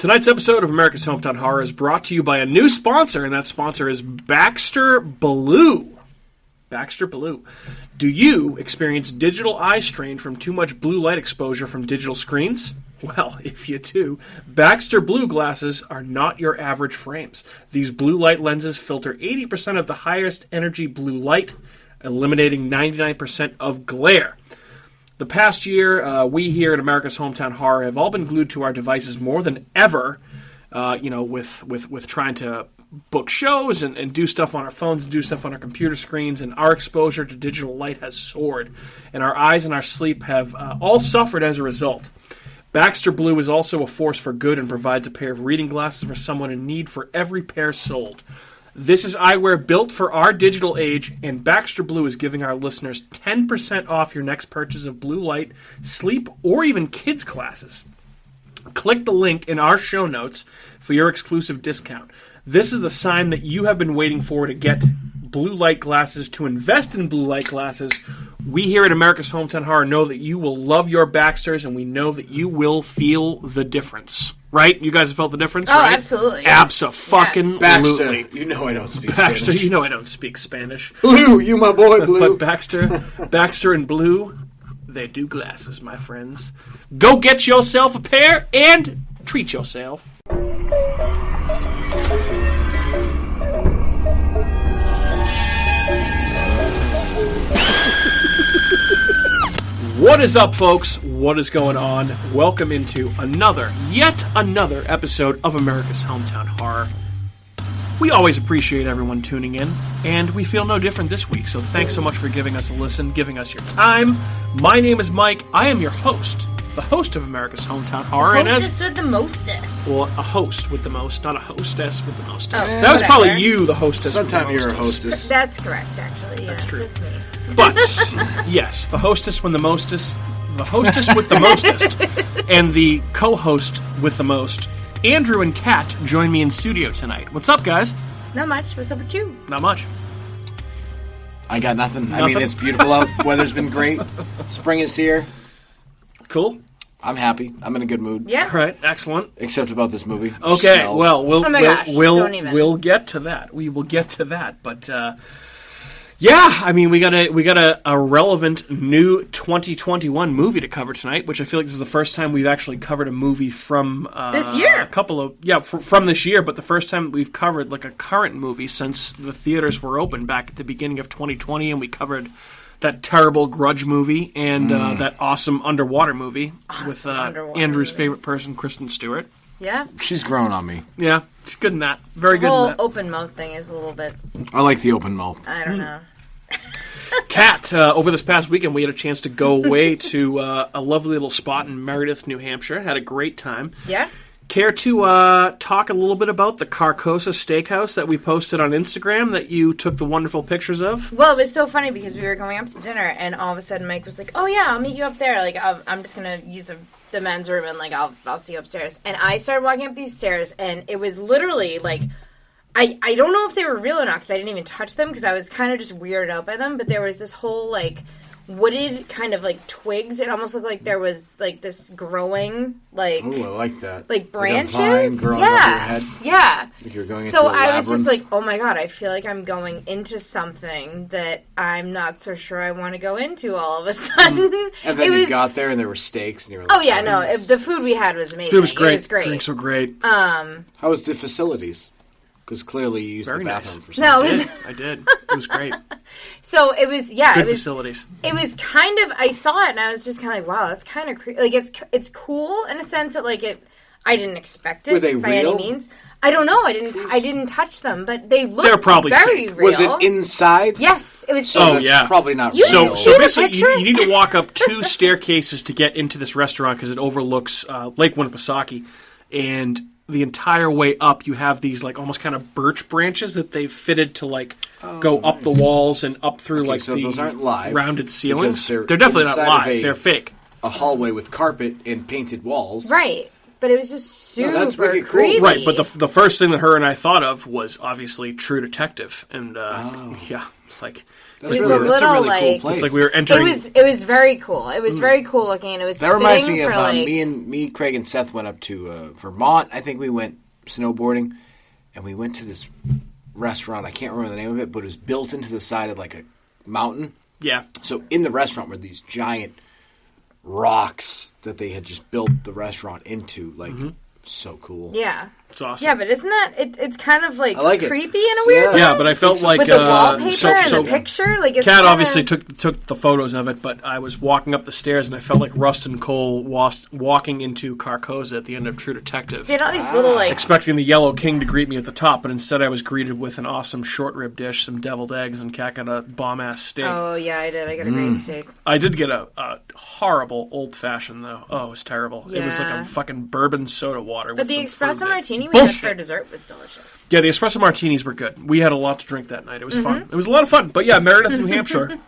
Tonight's episode of America's Hometown Horror is brought to you by a new sponsor, and that sponsor is Baxter Blue. Baxter Blue. Do you experience digital eye strain from too much blue light exposure from digital screens? Well, if you do, Baxter Blue glasses are not your average frames. These blue light lenses filter 80% of the highest energy blue light, eliminating 99% of glare. The past year, we here at America's Hometown Horror have all been glued to our devices more than ever, with trying to book shows and do stuff on our phones and do stuff on our computer screens, and our exposure to digital light has soared, and our eyes and our sleep have all suffered as a result. Baxter Blue is also a force for good and provides a pair of reading glasses for someone in need for every pair sold. This is eyewear built for our digital age, and Baxter Blue is giving our listeners 10% off your next purchase of blue light, sleep, or even kids' glasses. Click the link in our show notes for your exclusive discount. This is the sign that you have been waiting for to get blue light glasses, to invest in blue light glasses. We here at America's Hometown Horror know that you will love your Baxters, and we know that you will feel the difference. Right? You guys have felt the difference, right? Absolutely. Abso-fucking-lutely. Baxter, you know I don't speak Spanish. Baxter, you know I don't speak Spanish. Blue, you my boy, Blue. But Baxter and Blue, they do glasses, my friends. Go get yourself a pair and treat yourself. What is up, folks? What is going on? Welcome into yet another episode of America's Hometown Horror. We always appreciate everyone tuning in, and we feel no different this week, so thanks so much for giving us a listen, giving us your time. My name is Mike. I am your host, the host of America's Hometown Horror. Hostess with the mostest. Well, a host with the most, not a hostess with the mostest. Oh, that was probably you, the hostess Sometimes with the you're a hostess. That's correct, actually. Yeah, that's true. That's me. But, yes, the hostess with the mostest, and the co-host with the most, Andrew and Kat, join me in studio tonight. What's up, guys? Not much. What's up with you? Not much. I got nothing. I mean, it's beautiful out. Weather's been great. Spring is here. Cool. I'm happy. I'm in a good mood. Yeah. All right, excellent. Except about this movie. Okay, Smells. well, we'll get to that. We will get to that, but yeah, I mean, we got a relevant new 2021 movie to cover tonight, which I feel like this is the first time we've actually covered a movie from this year. From this year, but the first time we've covered like a current movie since the theaters were open back at the beginning of 2020, and we covered that terrible Grudge movie and that awesome underwater movie with Andrew's favorite person, Kristen Stewart. Yeah. She's grown on me. Yeah, she's good in that. Very good in that. The whole open mouth thing is a little bit... I like the open mouth. I don't know. Kat, over this past weekend, we had a chance to go away to a lovely little spot in Meredith, New Hampshire. Had a great time. Yeah. Care to talk a little bit about the Carcosa Steakhouse that we posted on Instagram that you took the wonderful pictures of? Well, it was so funny because we were going up to dinner, and all of a sudden Mike was like, "Oh yeah, I'll meet you up there. Like, I'm just gonna use the men's room, and like I'll see you upstairs." And I started walking up these stairs, and it was literally like, I don't know if they were real or not because I didn't even touch them because I was kind of just weirded out by them. But there was this whole like wooded kind of like twigs. It almost looked like there was like this growing like. Ooh, I like that. Like branches. Like a vine growing over your head. Yeah. Like you're going so into a labyrinth. I was just like, oh my god, I feel like I'm going into something that I'm not so sure I want to go into all of a sudden. And then you got there and there were steaks and you were like, oh yeah, no, the food we had was amazing. It was great. It was great. Drinks were great. How was the facilities? Because clearly you used Very the bathroom nice. for something. No, I did. It was great. So it was, Good facilities. It was kind of, I saw it and I was just kind of like, wow, that's kind of like it's cool in a sense that like I didn't expect it Were they by real? any means. I don't know. I didn't touch them, but they looked They're probably very fake. real. Was it inside? Yes, it was. So Oh, yeah. probably not You real. didn't So the basically, picture? you need to walk up 2 staircases to get into this restaurant because it overlooks Lake Winnipesaukee, and the entire way up you have these like almost kind of birch branches that they've fitted to like go up the walls and up through like so the those aren't live rounded ceilings. because they're They're definitely not inside of live. They're fake. a hallway with carpet and painted walls. Right. but it was just super that's wicked cool. creepy. Right, but the first thing that her and I thought of was obviously True Detective, and yeah, like It was a little like cool it's like we were entering. It was very cool. It was very cool looking. And it was that reminds me for, of like, me, Craig, and Seth went up to Vermont. I think we went snowboarding, and we went to this restaurant. I can't remember the name of it, but it was built into the side of like a mountain. Yeah. So in the restaurant were these giant rocks that they had just built the restaurant into. Like, so cool. Yeah. It's awesome. Yeah, but isn't that it's kind of like, like creepy in a weird way? Yeah, but I felt like with the wallpaper so and the picture, like it's Kat kinda... obviously took the photos of it, but I was walking up the stairs and I felt like Rustin Cole walking into Carcosa at the end of True Detective. They had all these little like expecting the Yellow King to greet me at the top, but instead I was greeted with an awesome short rib dish, some deviled eggs, and Kat got a bomb ass steak. Oh yeah, I did. I got a great steak. I did get a horrible old fashioned though. Oh, it was terrible. Yeah. It was like a fucking bourbon soda water. But with the some espresso fruit. martini we had Bullshit. for dessert was delicious. Yeah, the espresso martinis were good. We had a lot to drink that night. It was fun. It was a lot of fun. But yeah, Meredith, New Hampshire.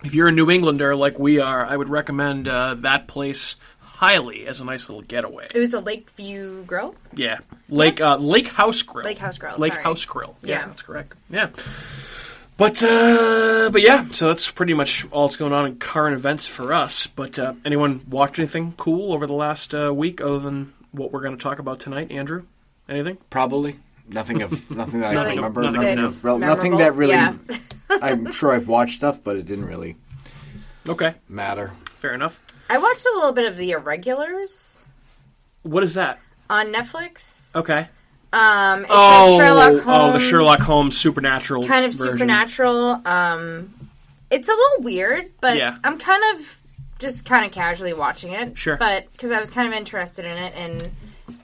If you're a New Englander like we are, I would recommend that place highly as a nice little getaway. It was the Lakeview Grill? Yeah. Lake House Grill. Lake House Grill, Lake sorry. House Grill. Yeah, Yeah. that's correct. Yeah. But yeah, so that's pretty much all that's going on in current events for us. But anyone watched anything cool over the last week other than what we're going to talk about tonight, Andrew? Anything? Probably nothing that I can remember. Nothing that really. Yeah. I'm sure I've watched stuff, but it didn't really Okay, matter. fair enough. I watched a little bit of The Irregulars What is that? on Netflix. Okay. It's like Sherlock Holmes. the Sherlock Holmes supernatural Kind of version. supernatural. It's a little weird, but Yeah. I'm kind of casually watching it. Sure. But because I was kind of interested in it, and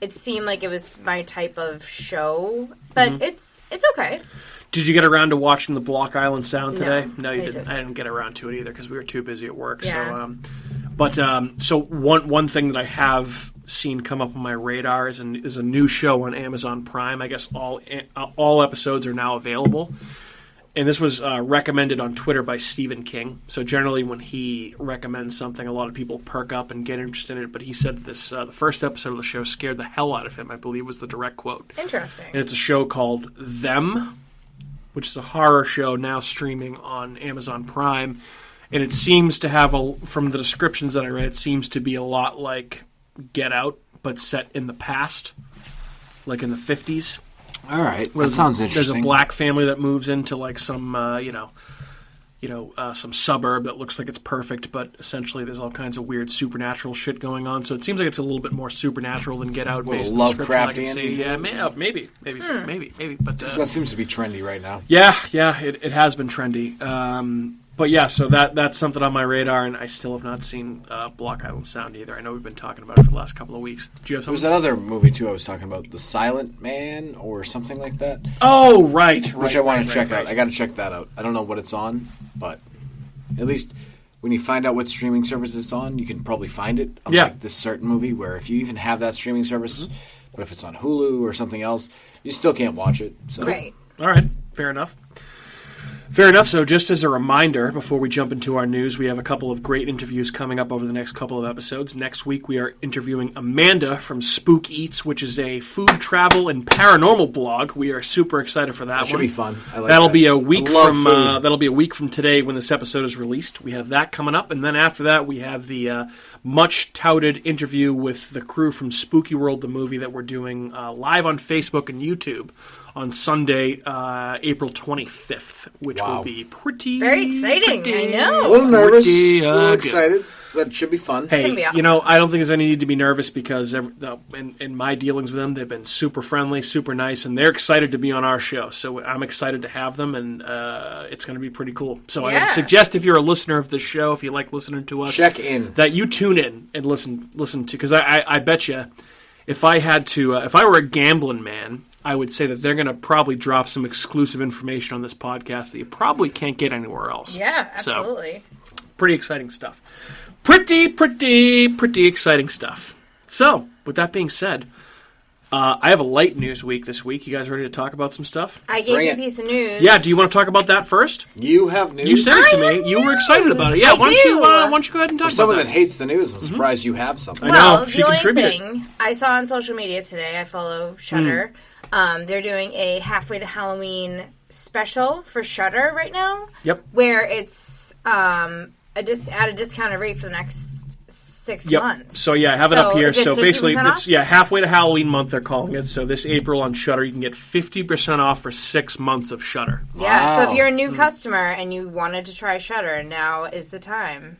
it seemed like it was my type of show. But it's okay. Did you get around to watching the Block Island Sound today? No, you I didn't. didn't. I didn't get around to it either because we were too busy at work. Yeah. So one thing that I have seen come up on my radar is a new show on Amazon Prime. I guess all episodes are now available. And this was recommended on Twitter by Stephen King. So generally when he recommends something, a lot of people perk up and get interested in it. But he said this the first episode of the show scared the hell out of him, I believe was the direct quote. Interesting. And it's a show called Them, which is a horror show now streaming on Amazon Prime. And it seems to have, from the descriptions that I read, it seems to be a lot like Get Out, but set in the past, like in the 50s. All right, that sounds interesting. There's a black family that moves into like some, some suburb that looks like it's perfect, but essentially there's all kinds of weird supernatural shit going on. So it seems like it's a little bit more supernatural than Get Out, based on the description I can see. Yeah, maybe. But that seems to be trendy right now. Yeah, it has been trendy. But yeah, so that's something on my radar, and I still have not seen Block Island Sound either. I know we've been talking about it for the last couple of weeks. Do you have There was something? that other movie too I was talking about, The Silent Man or something like that, Oh, right. which I want to check right. out. I got to check that out. I don't know what it's on, but at least when you find out what streaming service it's on, you can probably find it. Unlike this certain movie, where if you even have that streaming service, but if it's on Hulu or something else, you still can't watch it. So. Great. All right, fair enough. So just as a reminder, before we jump into our news, we have a couple of great interviews coming up over the next couple of episodes. Next week, we are interviewing Amanda from Spook Eats, which is a food, travel, and paranormal blog. We are super excited for that one. That should be fun. I like That'll that. be a week I love from food. that'll be a week from today when this episode is released. We have that coming up, and then after that, we have the much touted interview with the crew from Spooky World, the movie that we're doing live on Facebook and YouTube on Sunday, April 25th, which will be Very exciting, I know. A little nervous, Pretty, a little good. excited, but it should be fun. gonna be Hey, awesome. I don't think there's any need to be nervous because in my dealings with them, they've been super friendly, super nice, and they're excited to be on our show. So I'm excited to have them, and it's going to be pretty cool. So I would suggest if you're a listener of this show, if you like listening to us, Check in. that you tune in and listen to, because I bet you if I were a gambling man, I would say that they're going to probably drop some exclusive information on this podcast that you probably can't get anywhere else. Yeah, absolutely. So, pretty exciting stuff. Pretty exciting stuff. So, with that being said, I have a light news week this week. You guys ready to talk about some stuff? I gave Bring you a it. piece of news. Yeah, do you want to talk about that first? You have news. You sent it to I me. have You were news. excited about it. Yeah, I why don't you go ahead and talk For someone about that hates the news, I'm surprised you have something. I know. Well, she the only contributed. thing I saw on social media today, I follow Shudder. They're doing a halfway to Halloween special for Shudder right now. Yep. Where it's at a discounted rate for the next 6 months. So yeah, I have it up here. Is it So basically, 50% it's off? halfway to Halloween month. They're calling it. So this April on Shudder, you can get 50% off for 6 months of Shudder. Yeah, so Wow. if you're a new customer and you wanted to try Shudder, now is the time.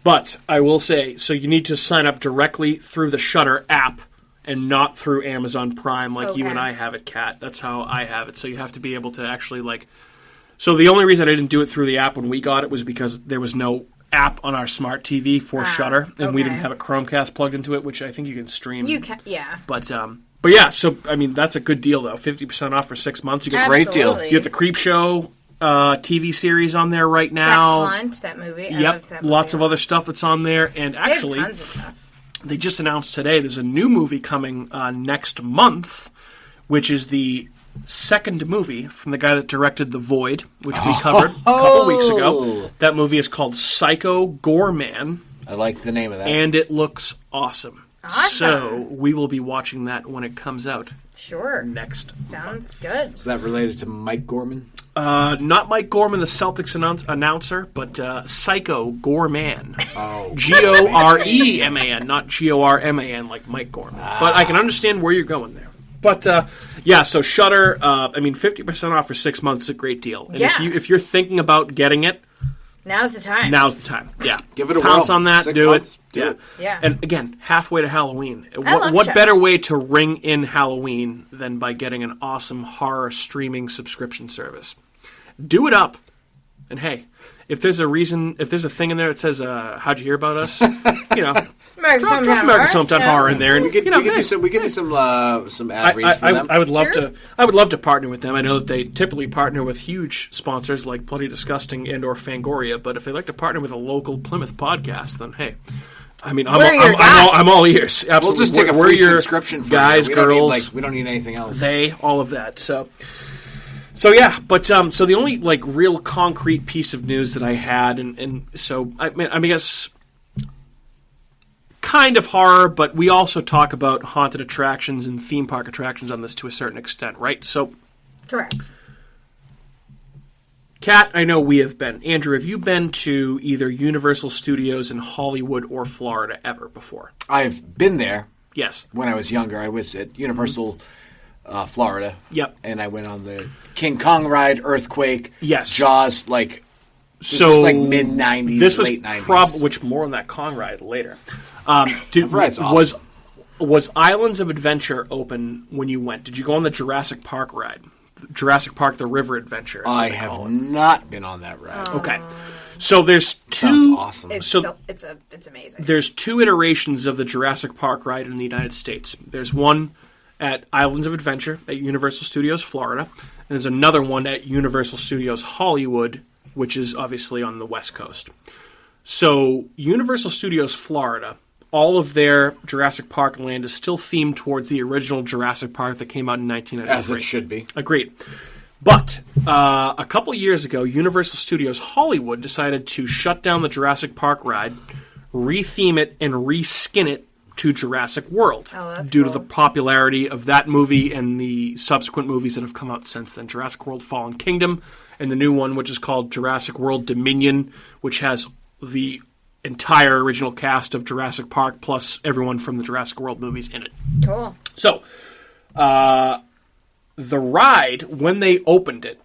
But I will say, so you need to sign up directly through the Shudder app and not through Amazon Prime like you Okay. and I have it, Kat. That's how I have it. So you have to be able to actually So the only reason I didn't do it through the app when we got it was because there was no app on our smart TV for Shudder, and we okay. didn't have a Chromecast plugged into it, which I think you can stream. You can, yeah. But yeah, so I mean that's a good deal though. 50% off for 6 months. You get Great deal. Absolutely. you get the Creep Show TV series on there right now. That Haunt, that movie. I Yep, loved that movie lots of a lot. other stuff that's on there, and They have actually, tons of stuff. they just announced today there's a new movie coming next month, which is the second movie from the guy that directed The Void, which we covered a couple weeks ago. That movie is called Psycho Goreman, I like the name of that. and it looks awesome. Awesome. So we will be watching that when it comes out Sure. next. Sounds good. Is that related to Mike Gorman? Not Mike Gorman, the Celtics announcer, but Psycho Goreman. Oh. Goreman, not Gorman like Mike Gorman. But I can understand where you're going there. But yeah, so Shudder. I mean, 50% off for 6 months is a great deal. And Yeah. if you're thinking about getting it, Now's the time. now's the time. Yeah, Give it a pounce whirl. on that. 6 Do months, it. do Yeah. it. Yeah. And again, halfway to Halloween. love What Shudder. better way to ring in Halloween than by getting an awesome horror streaming subscription service? Do it up. And hey, if there's a thing in there that says, "How'd you hear about us?" America's drop Hometown America's Horror. Hometown Yeah. Horror in there, and We could hey. do some ad reads for them. I would love Sure. to. I would love to partner with them. I know that they typically partner with huge sponsors like Bloody Disgusting and or Fangoria. But if they like to partner with a local Plymouth podcast, then hey, I mean, We're your guy. I'm all ears. Absolutely, We'll just take a We're free your subscription for guys, you. girls, We don't need anything else. they, all of that. So yeah, but so the only real concrete piece of news that I had, and so I mean, I guess kind of horror, but we also talk about haunted attractions and theme park attractions on this to a certain extent, right? So, Correct. Kat, I know we have been. Andrew, have you been to either Universal Studios in Hollywood or Florida ever before? I've been there Yes. when I was younger. I was at Universal Florida. Yep. And I went on the King Kong ride, Earthquake, Yes. Jaws, So was like mid-90s, this was late 90s. which more on that Kong ride later. Dude, ride's awesome. was Islands of Adventure open when you went? Did you go on the Jurassic Park ride? Jurassic Park: The River Adventure. is what I they have call it. not been on that ride. Okay, so there's Sounds two. awesome. It's So- still, it's amazing. There's two iterations of the Jurassic Park ride in the United States. There's one at Islands of Adventure at Universal Studios Florida, and there's another one at Universal Studios Hollywood, which is obviously on the West Coast. So Universal Studios Florida, all of their Jurassic Park land is still themed towards the original Jurassic Park that came out in 1993. As it should be. Agreed. But a couple years ago, Universal Studios Hollywood decided to shut down the Jurassic Park ride, retheme it, and reskin it to Jurassic World Oh, that's due to cool. the popularity of that movie and the subsequent movies that have come out since then. Jurassic World Fallen Kingdom, and the new one, which is called Jurassic World Dominion, which has the entire original cast of Jurassic Park plus everyone from the Jurassic World movies in it. Cool. So, the ride, when they opened it,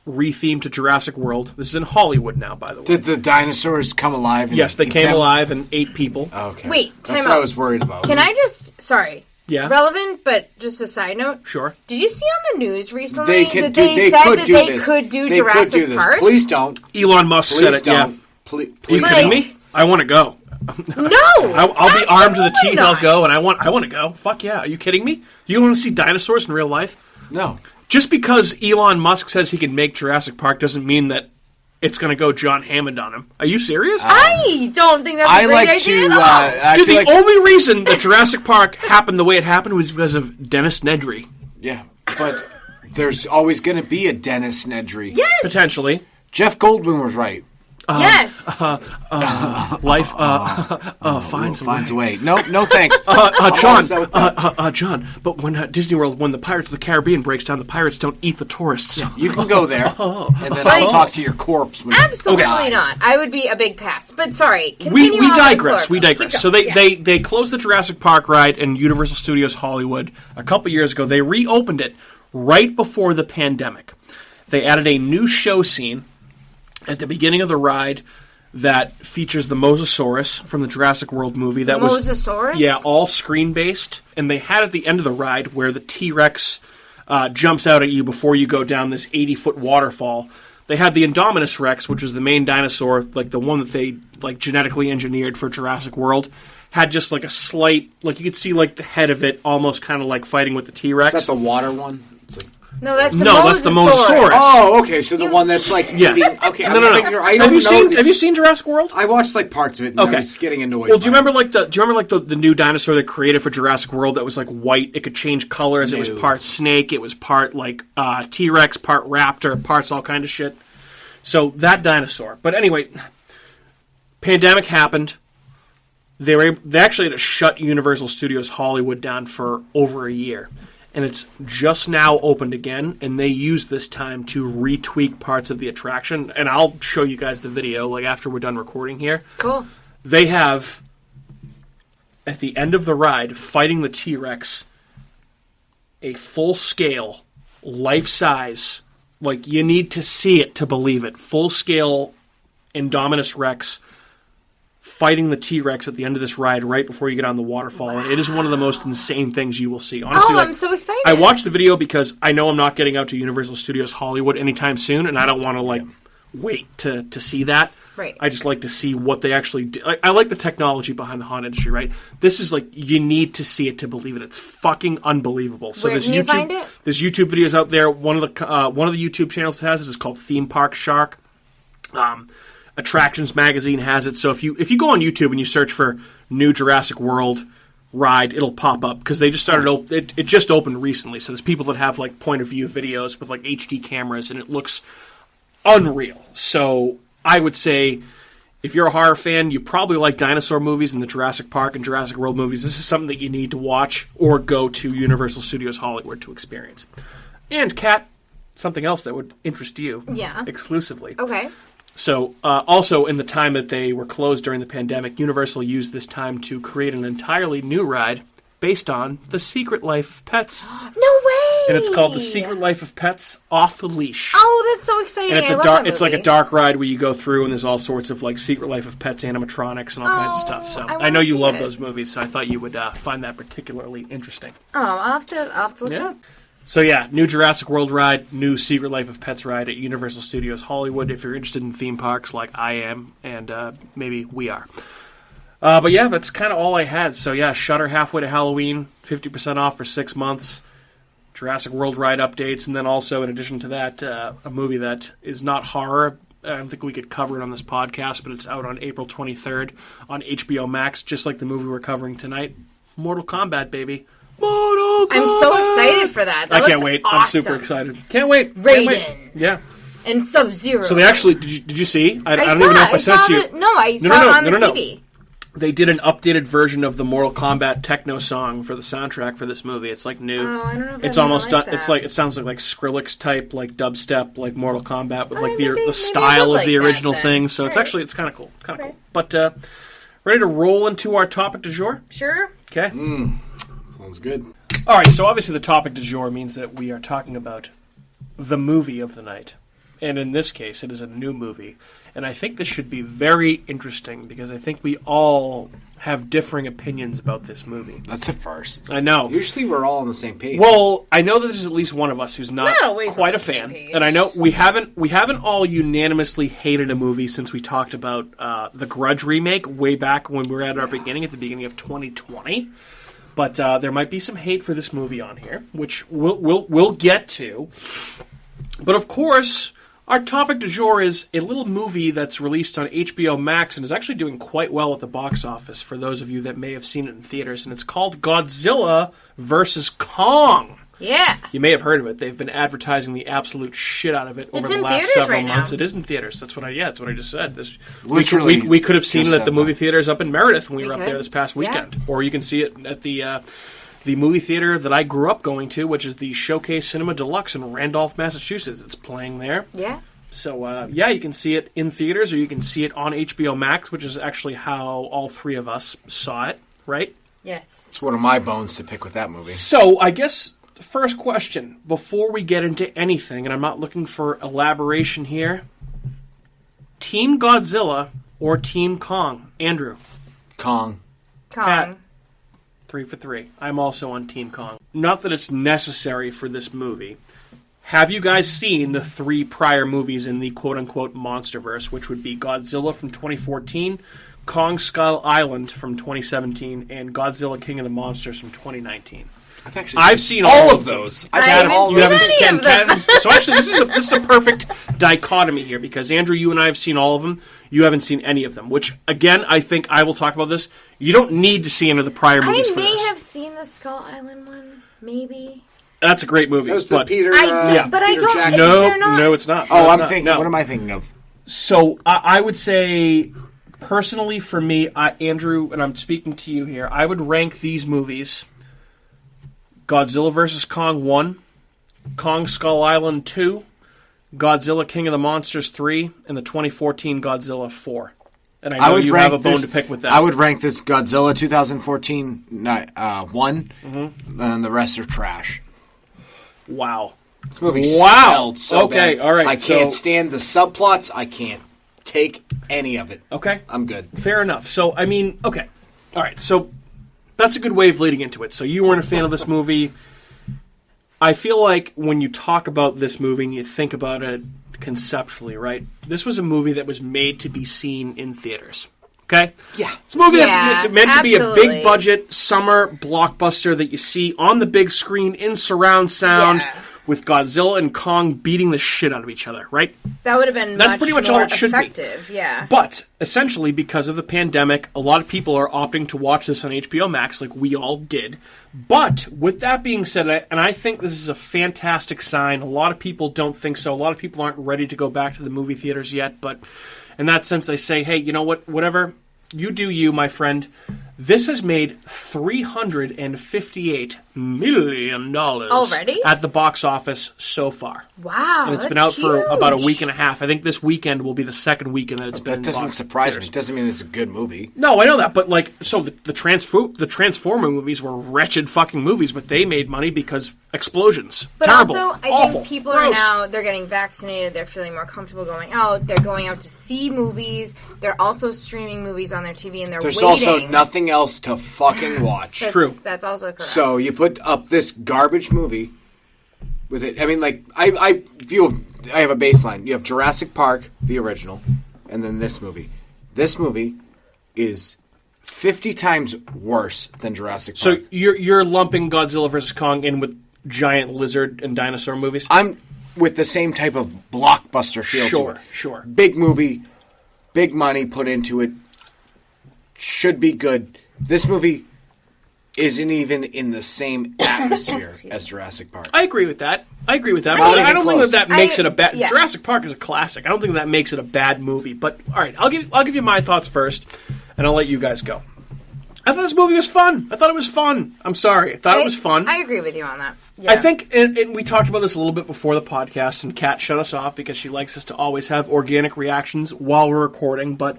rethemed to Jurassic World. This is in Hollywood now, by the way. Did the dinosaurs come alive? And Yes, they eat came them? alive and ate people. Okay. Wait, That's time what I out. was worried about. Can I just, sorry. Yeah. Relevant, but just a side note. Sure. Did you see on the news recently They could that do. they They said could that do they this. could do They Jurassic could do this. Park? Please don't. Elon Musk Please said it, don't. yeah. Please, Are you please kidding don't. me? I want to go. No. I'll be armed to the absolutely teeth. not. I'll go, and I want to go. Fuck yeah. Are you kidding me? You want to see dinosaurs in real life? No. Just because Elon Musk says he can make Jurassic Park doesn't mean that it's going to go John Hammond on him. Are you serious? I don't think that's a great idea at all. Dude, the only reason that Jurassic Park happened the way it happened was because of Dennis Nedry. Yeah, but there's always going to be a Dennis Nedry. Yes! Potentially. Jeff Goldblum was right. Yes. Life finds a way. No thanks. John, but when Disney World, when the Pirates of the Caribbean breaks down, the pirates don't eat the tourists. Yeah, you can go there, and then I'll talk to your corpse. When Absolutely not. I would be a big pass. But sorry, we digress. We digress. So they closed the Jurassic Park ride in Universal Studios Hollywood a couple years ago. They reopened it right before the pandemic. They added a new show scene at the beginning of the ride that features the Mosasaurus from the Jurassic World movie. That Mosasaurus? Yeah, all screen-based. And they had at the end of the ride where the T-Rex jumps out at you before you go down this 80-foot waterfall. They had the Indominus Rex, which was the main dinosaur, like the one that they like genetically engineered for Jurassic World. Had just like a slight, like you could see like the head of it almost kind of like fighting with the T-Rex. Is that the water one? No, that's the Mosasaurus. Oh, okay. So the one that's like yes. eating, okay. No. Have you seen Jurassic World? I watched like parts of it. And I was getting annoyed. Well, do you remember the new dinosaur they created for Jurassic World that was like white? It could change colors. No. It was part snake. It was part like T-Rex, part raptor, parts all kind of shit. So that dinosaur. But anyway, pandemic happened. They actually had to shut Universal Studios Hollywood down for over a year. And it's just now opened again, and they use this time to retweak parts of the attraction. And I'll show you guys the video, like, after we're done recording here. Cool. They have, at the end of the ride, fighting the T-Rex, a full-scale, life-size, like, you need to see it to believe it, full-scale Indominus Rex fighting the T-Rex at the end of this ride right before you get on the waterfall. Wow. And it is one of the most insane things you will see. Honestly, I'm so excited. I watched the video because I know I'm not getting out to Universal Studios Hollywood anytime soon, and I don't want to wait to see that. Right. I just like to see what they actually do. I like the technology behind the haunt industry, right? This is like, you need to see it to believe it. It's fucking unbelievable. So where can you find it? There's YouTube videos out there. One of the YouTube channels that has it is called Theme Park Shark. Attractions Magazine has it. So if you go on YouTube and you search for New Jurassic World ride, it'll pop up because they just started. It just opened recently. So there's people that have like point of view videos with like HD cameras, and it looks unreal. So I would say if you're a horror fan, you probably like dinosaur movies and the Jurassic Park and Jurassic World movies. This is something that you need to watch or go to Universal Studios Hollywood to experience. And Kat, something else that would interest you, exclusively. Okay. So, also in the time that they were closed during the pandemic, Universal used this time to create an entirely new ride based on The Secret Life of Pets. No way! And it's called The Secret Life of Pets Off the Leash. Oh, that's so exciting! And it's like a dark ride where you go through and there's all sorts of like Secret Life of Pets animatronics and all kinds of stuff. So I know you love those movies, so I thought you would find that particularly interesting. Oh, I'll have to look it up. So yeah, new Jurassic World ride, new Secret Life of Pets ride at Universal Studios Hollywood if you're interested in theme parks like I am, and maybe we are. But yeah, that's kind of all I had. So yeah, Shudder halfway to Halloween, 50% off for 6 months. Jurassic World ride updates, and then also in addition to that, a movie that is not horror. I don't think we could cover it on this podcast, but it's out on April 23rd on HBO Max, just like the movie we're covering tonight. Mortal Kombat, baby. Mortal Kombat. I'm so excited for that. I can't wait. Awesome. I'm super excited. Can't wait. Raiden. Yeah. And Sub-Zero. So they actually, did you see? I don't even know if I sent you. I saw it on the TV. They did an updated version of the Mortal Kombat techno song for the soundtrack for this movie. It's like new. Oh, I don't know if it's almost done. It's like, it sounds like Skrillex type, like dubstep, like Mortal Kombat, with like the style of the original thing. So it's actually kind of cool. Kind of cool. But ready to roll into our topic du jour? Sure. Okay. Sounds good. All right. So obviously the topic du jour means that we are talking about the movie of the night, and in this case, it is a new movie. And I think this should be very interesting because I think we all have differing opinions about this movie. That's a first. I know. Usually we're all on the same page. Well, I know that there's at least one of us who's not quite a fan. And I know we haven't all unanimously hated a movie since we talked about the Grudge remake way back when we were at our beginning, at the beginning of 2020. But there might be some hate for this movie on here, which we'll get to. But of course, Our topic du jour is a little movie that's released on HBO Max and is actually doing quite well at the box office for those of you that may have seen it in theaters, and it's called Godzilla vs. Kong. Yeah. You may have heard of it. They've been advertising the absolute shit out of it over the last several months. It is in theaters. That's what I just said. We could have seen it at the movie theaters up in Meredith when we were up there this past weekend. Or you can see it at the movie theater that I grew up going to, which is the Showcase Cinema Deluxe in Randolph, Massachusetts. It's playing there. Yeah. So, you can see it in theaters or you can see it on HBO Max, which is actually how all three of us saw it, right? Yes. It's one of my bones to pick with that movie. So, I guess the first question, before we get into anything, and I'm not looking for elaboration here, Team Godzilla or Team Kong? Andrew? Kong. Pat? 3 for 3. I'm also on Team Kong. Not that it's necessary for this movie. Have you guys seen the 3 prior movies in the quote-unquote Monsterverse, which would be Godzilla from 2014, Kong Skull Island from 2017, and Godzilla King of the Monsters from 2019? I've seen all of those. I haven't seen any of them. So actually, this is a perfect dichotomy here, because Andrew, you and I have seen all of them. You haven't seen any of them, which, again, I think I will talk about this. You don't need to see any of the prior movies for this. I may have seen the Skull Island one, maybe. That's a great movie. That was the Peter But I don't think they're not. No, it's not. Oh, I'm thinking, what am I thinking of? So, I would say, personally for me, Andrew, and I'm speaking to you here, I would rank these movies: Godzilla vs. Kong 1, Kong Skull Island 2, Godzilla King of the Monsters 3, and the 2014 Godzilla 4. And I know you have a bone to pick with that. I would rank this Godzilla 2014 1, and the rest are trash. Wow. This movie smelled so bad. All right. I can't stand the subplots. I can't take any of it. Okay. I'm good. Fair enough. So, I mean, okay. All right, so that's a good way of leading into it. So you weren't a fan of this movie. I feel like when you talk about this movie and you think about it conceptually, right? This was a movie that was made to be seen in theaters. Okay? Yeah. It's a movie that's meant to be a big budget summer blockbuster that you see on the big screen in surround sound with Godzilla and Kong beating the shit out of each other, right? That would have been pretty much all it should effective, yeah. But, essentially, because of the pandemic, a lot of people are opting to watch this on HBO Max, like we all did. But, with that being said, and I think this is a fantastic sign, a lot of people don't think so. A lot of people aren't ready to go back to the movie theaters yet, but in that sense, I say, hey, you know what? Whatever. You do you, my friend. This has made $358 million already at the box office so far. Wow, and it's been out for about a week and a half. I think this weekend will be the second weekend that it's been. That doesn't surprise me. It doesn't mean it's a good movie. No, I know that, but the Transformer movies were wretched fucking movies, but they made money because explosions. But terrible, also, I awful, think people gross. are now, they're getting vaccinated, they're feeling more comfortable going out, they're going out to see movies, they're also streaming movies on their TV, and There's waiting. also nothing else to fucking watch. True. That's also correct. So you put up this garbage movie with it. I mean, like, I have a baseline. You have Jurassic Park, the original, and then this movie. This movie is 50 times worse than Jurassic Park. So you're lumping Godzilla vs. Kong in with giant lizard and dinosaur movies? I'm with the same type of blockbuster feel to it. Sure. Big movie, big money put into it. Should be good. This movie isn't even in the same atmosphere as Jurassic Park. I agree with that. But I don't think that makes it a bad... Yeah. Jurassic Park is a classic. I don't think that makes it a bad movie. But, all right, I'll give you my thoughts first, and I'll let you guys go. I thought this movie was fun. I thought it was fun. I'm sorry. I thought it was fun. I agree with you on that. Yeah. I think, and we talked about this a little bit before the podcast, and Kat shut us off because she likes us to always have organic reactions while we're recording, but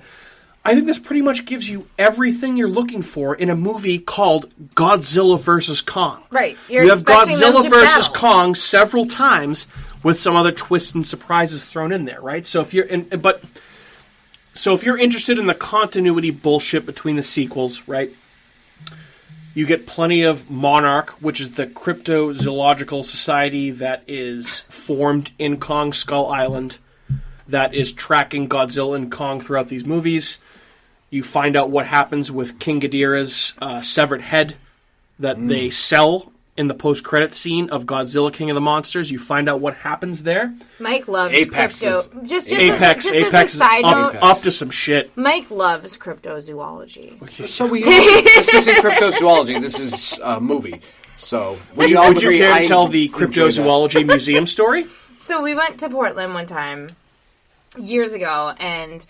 I think this pretty much gives you everything you're looking for in a movie called Godzilla vs. Kong. Right. You have Godzilla vs. Kong several times with some other twists and surprises thrown in there, right? So if you're interested in the continuity bullshit between the sequels, right? You get plenty of Monarch, which is the cryptozoological society that is formed in Kong Skull Island that is tracking Godzilla and Kong throughout these movies. You find out what happens with King Ghidorah's severed head that they sell in the post-credit scene of Godzilla King of the Monsters. You find out what happens there. Mike loves Apex crypto. Apex As a side note, up to some shit. Mike loves cryptozoology. So this isn't cryptozoology. This is a movie. So Would you care to tell the cryptozoology museum story? So we went to Portland one time years ago, and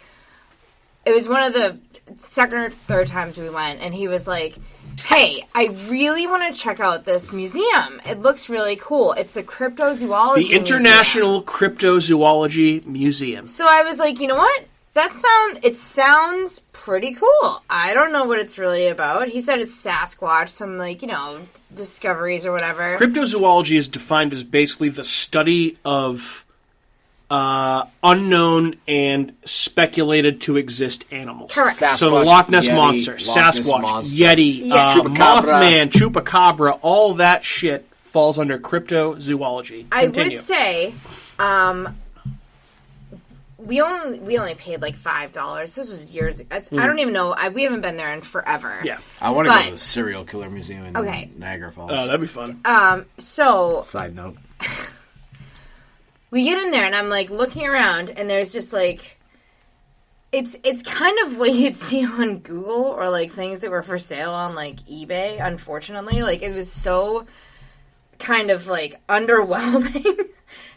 it was one of the second or third times we went, and he was like, hey, I really want to check out this museum. It looks really cool. It's the Cryptozoology The International Cryptozoology Museum. So I was like, you know what? It sounds pretty cool. I don't know what it's really about. He said it's Sasquatch, some discoveries or whatever. Cryptozoology is defined as basically the study of unknown and speculated to exist animals. Correct. Sasquatch, So the Loch Ness Yeti, Monster, Loch Ness Sasquatch, Monster. Yeti, Yes. Mothman, Chupacabra, all that shit falls under cryptozoology. I Continue. would say, we only paid like $5. This was years ago. I don't even know. We haven't been there in forever. Yeah. I want to go to the serial killer museum in Niagara Falls. Oh, that'd be fun. So Side note. we get in there, and I'm like looking around, and there's just like, it's kind of what you'd see on Google or like things that were for sale on like eBay. Unfortunately, like it was so kind of like underwhelming.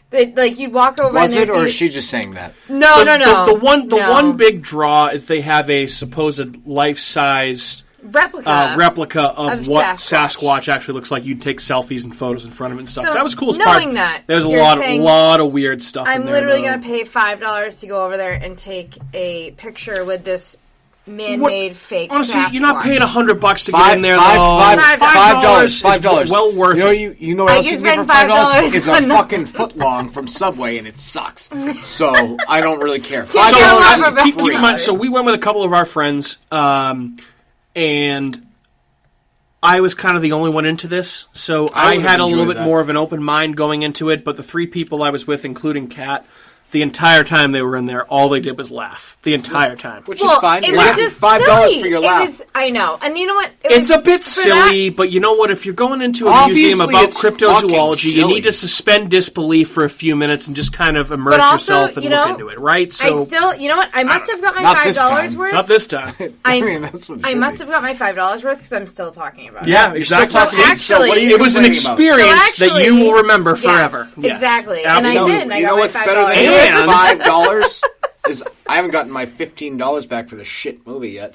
That, like, you'd walk over Was and it, or is she just saying that? No. The one big draw is they have a supposed life-size replica of what Sasquatch actually looks like. You'd take selfies and photos in front of it and stuff. So that was cool. Knowing that, there's a lot of weird stuff in there. I'm literally going to pay $5 to go over there and take a picture with this man-made fake Honestly, Sasquatch. you're not paying $100 to get in there, though. $5 is well worth it. You know what else you can get for $5? Is a fucking footlong from Subway, and it sucks. So I don't really care. Keep in mind, so we went with a couple of our friends, and I was kind of the only one into this, so I had a little bit more of an open mind going into it, but the three people I was with, including Kat, the entire time they were in there, all they did was laugh. The entire time. Which is fine. It was just $5 for your laugh. I know. And you know what? It's a bit silly, but you know what? If you're going into a museum about cryptozoology, you need to suspend disbelief for a few minutes and just kind of immerse yourself and look into it, right? So I still, you know what? I must have got my $5 worth. Not this time. I mean, that's what I must have got my $5 worth because I'm still talking about it. Yeah, exactly. Actually, it was an experience that you will remember forever. Yes, exactly. And I did. And I got what's my $5. better than $5 is I haven't gotten my $15 back for the shit movie yet.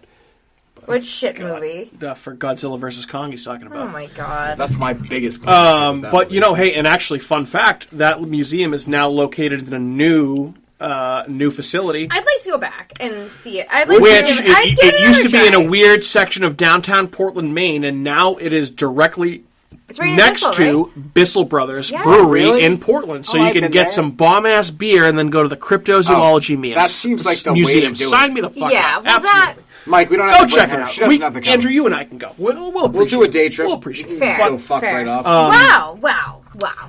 Which shit movie? For Godzilla vs. Kong he's talking about. Oh my god. That's my biggest complaint. But you know, hey, and actually, fun fact, that museum is now located in a new facility. I'd like to go back and see it. It used to be in a weird section of downtown Portland, Maine, and now it is directly next to Bissell Brothers Brewery in Portland. So you can get some bomb-ass beer and then go to the Cryptozoology Museum. That seems like the museum. way to do it. Sign me the fuck up. Well, absolutely. Mike, we don't go have to check it out. She doesn't have to come. Andrew, you and I can go. We'll do a day trip. We'll appreciate it. Fair. Go fuck right off. Wow.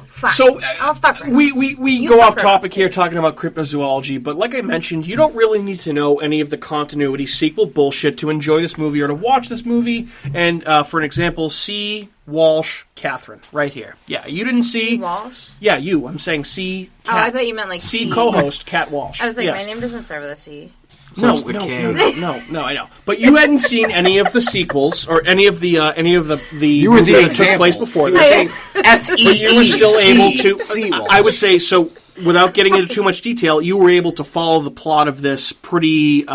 Fine. So I'll fuck right we go off topic here talking about cryptozoology, but like I mentioned, you don't really need to know any of the continuity sequel bullshit to enjoy this movie or to watch this movie. And for an example, C. Walsh Catherine right here. Yeah, you didn't see Walsh? Yeah, you. I'm saying C. Cat. Oh, I thought you meant like C. co-host Cat Walsh. I was like, yes. My name doesn't start with a C. No, I know. But you hadn't seen any of the sequels or any of the you were the that example. took place before this. But you were still able to. I would say so. Without getting into too much detail, you were able to follow the plot of this pretty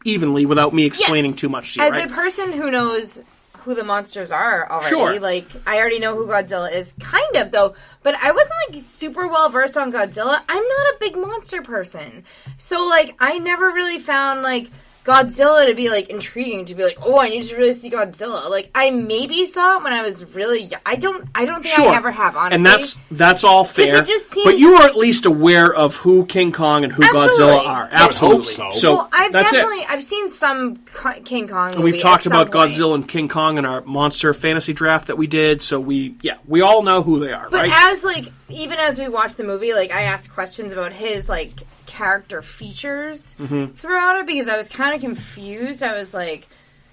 evenly without me explaining too much to you. As a person who knows who the monsters are already. Sure. Like, I already know who Godzilla is, kind of, though. But I wasn't, like, super well-versed on Godzilla. I'm not a big monster person. So, like, I never really found, like, Godzilla to be, like, intriguing, to be like, oh, I need to really see Godzilla. Like, I maybe saw it when I was really young. I don't think I ever have, honestly. And that's all fair. It just seems... But you are at least aware of who King Kong and who Godzilla are. Absolutely. So I've seen some King Kong and we've talked about Godzilla and King Kong in our monster fantasy draft that we did, so we all know who they are, but right? But even as we watch the movie, like, I asked questions about his, like, character features throughout it because I was kind of confused. I was like,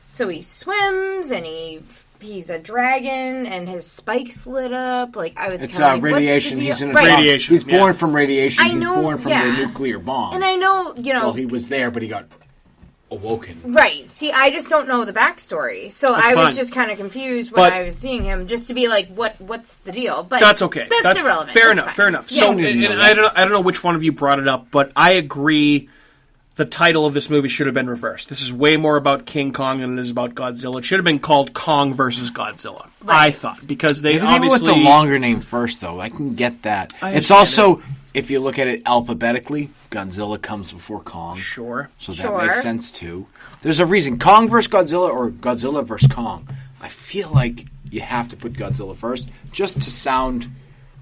so he swims and he he's a dragon and his spikes lit up. Like I was. It's kinda like, radiation. What's the deal? He's in a right. radiation. He's born from radiation. I know, He's born from yeah. the nuclear bomb. And I know, Well, he was there, but he got awoken. Right. See, I just don't know the backstory, so I was fine. just kind of confused when But- I was seeing him, just to be like, what's the deal? But That's okay. That's irrelevant. Fair That's enough. fine. Fair enough. Yeah. So, and I don't know which one of you brought it up, but I agree. The title of this movie should have been reversed. This is way more about King Kong than it is about Godzilla. It should have been called Kong versus Godzilla. Right. I thought, because they Maybe obviously with the longer name first, though. I can get that. I It's understand also, if you look at it alphabetically, Godzilla comes before Kong. Sure. So that Sure. makes sense, too. There's a reason. Kong versus Godzilla or Godzilla versus Kong. I feel like you have to put Godzilla first just to sound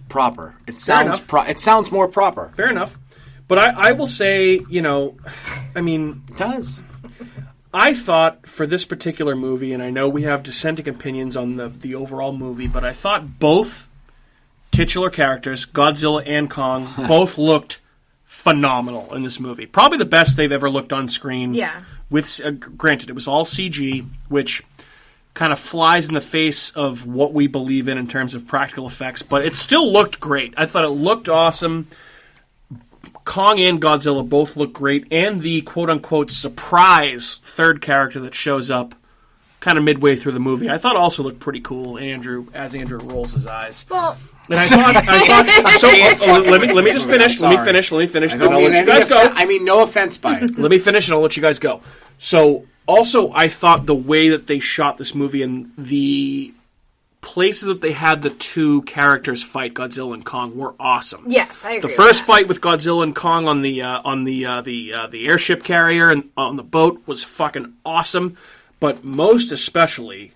proper. It sounds enough. it sounds more proper. Fair enough. But I will say, I mean, It does. I thought for this particular movie, and I know we have dissenting opinions on the overall movie, but I thought both titular characters, Godzilla and Kong, both looked phenomenal in this movie. Probably the best they've ever looked on screen. Yeah. With granted, it was all CG, which kind of flies in the face of what we believe in terms of practical effects, but it still looked great. I thought it looked awesome. Kong and Godzilla both look great, and the quote-unquote surprise third character that shows up kind of midway through the movie, I thought also looked pretty cool. Andrew rolls his eyes. Well, And I thought so. Let me just finish. Let me finish. Then I'll let you guys go. I mean, no offense by it. Let me finish, and I'll let you guys go. So, also, I thought the way that they shot this movie and the places that they had the two characters fight, Godzilla and Kong, were awesome. yes, I agree. The first fight with Godzilla and Kong on the airship carrier and on the boat was fucking awesome, but most especially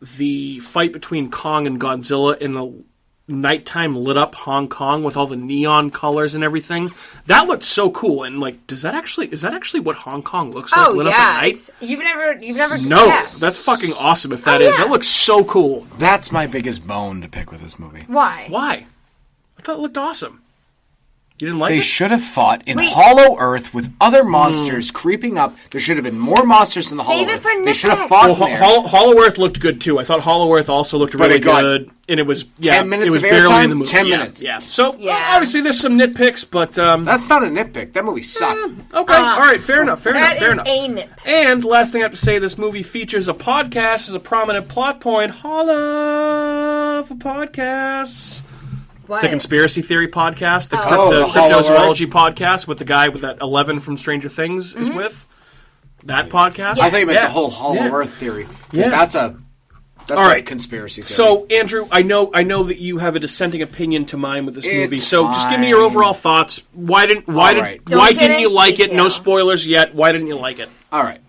the fight between Kong and Godzilla in the nighttime lit up Hong Kong with all the neon colors and everything. That looked so cool. And like, is that actually what Hong Kong looks like lit up at night? You've never. No, guessed. that's fucking awesome. If that is, yeah. that looks so cool. That's my biggest bone to pick with this movie. Why? Why? I thought it looked awesome. You didn't like They it? should have fought in Wait. Hollow Earth with other monsters creeping up. There should have been more monsters in the Save Hollow it Earth. for They should have Nitpicks. fought Well, there. Hollow Earth looked good too. I thought Hollow Earth also looked But really it got good, and it was 10 minutes it was of barely airtime, in the movie. 10 Yeah, minutes. Yeah. So Yeah. obviously there's some nitpicks, but That's not a nitpick. That movie sucked. okay, all right, fair enough. That is Fair enough. a nitpick. And last thing I have to say, this movie features a podcast as a prominent plot point. Holla for podcasts. What? The Conspiracy Theory podcast, the the Hollow Cryptozoology Earth. podcast with the guy with that 11 from Stranger Things is with. That podcast. I thought you meant Yes. the whole Hollow Yeah. Earth theory. 'Cause Yeah. That's a All right. conspiracy theory. So, Andrew, I know that you have a dissenting opinion to mine with this movie. It's So, just give me your fine. overall thoughts. Why right. Don't get didn't you into like it? No detail. spoilers yet. Why didn't you like it? All right.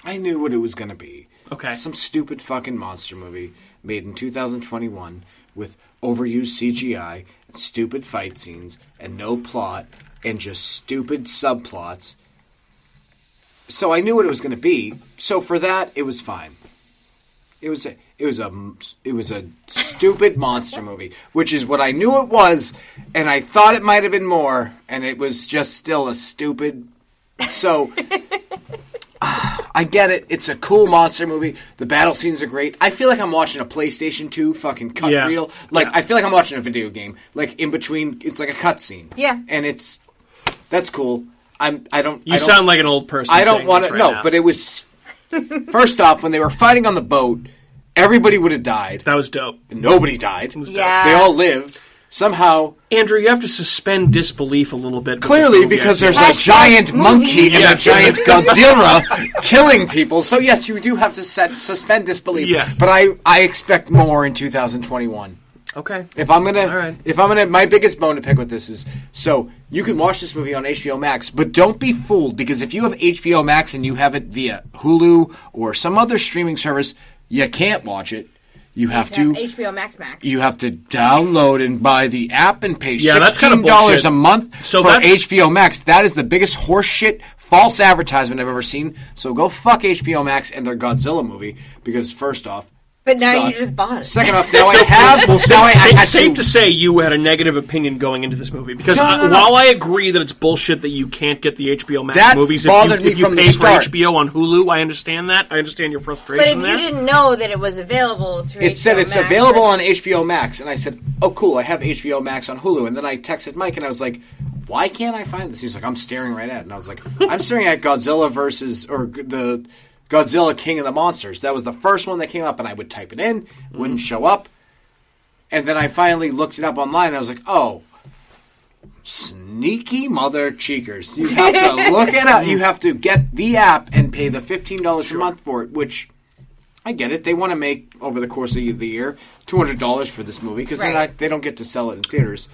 I knew what it was going to be. Okay. Some stupid fucking monster movie made in 2021 with overused CGI and stupid fight scenes and no plot and just stupid subplots. So I knew what it was going to be. So for that, it was fine. It was a stupid monster movie, which is what I knew it was, and I thought it might have been more, and it was just still a stupid. So I get it. It's a cool monster movie. The battle scenes are great. I feel like I'm watching a PlayStation 2 fucking cut Yeah. reel. Like Yeah. I feel like I'm watching a video game. Like in between, it's like a cutscene. Yeah. and that's cool. I don't. You sound like an old person. I don't saying want this to. right No, now. but it was. First off, when they were fighting on the boat, everybody would have died. that was dope. Nobody died. Yeah. They all lived. Somehow, Andrew, you have to suspend disbelief a little bit. with this clearly, movie, because I there's feel. a giant monkey and Yeah. a giant Godzilla killing people. So yes, you do have to suspend disbelief. Yes. But I expect more in 2021. Okay. If I'm gonna, All right. my biggest bone to pick with this is, so you can watch this movie on HBO Max, but don't be fooled, because if you have HBO Max and you have it via Hulu or some other streaming service, you can't watch it. You have to HBO Max. You have to download and buy the app and pay Yeah, that's kinda $16 bullshit. a month So for that's- HBO Max. That is the biggest horseshit, false advertisement I've ever seen. So go fuck HBO Max and their Godzilla movie, because first off, But now sucked. you just bought it. Second off, now I have. Well, safe to say you had a negative opinion going into this movie because No. while I agree that it's bullshit that you can't get the HBO Max That movies bothered me if you from the pay start. for HBO on Hulu, I understand that. I understand your But frustration if there. you didn't know that it was available through It HBO said it's Max, available on HBO Max, and I said, "Oh, cool! I have HBO Max on Hulu." And then I texted Mike, and I was like, "Why can't I find this?" He's like, "I'm staring right at it." And I was like, "I'm staring at Godzilla the Godzilla King of the Monsters." That was the first one that came up, and I would type it in, wouldn't show up, and then I finally looked it up online, and I was like, "Oh, sneaky mother cheekers! You have to look it up. You have to get the app and pay the $15 a month for it." Which I get it. They want to make over the course of the year $200 for this movie because they don't get to sell it in theaters.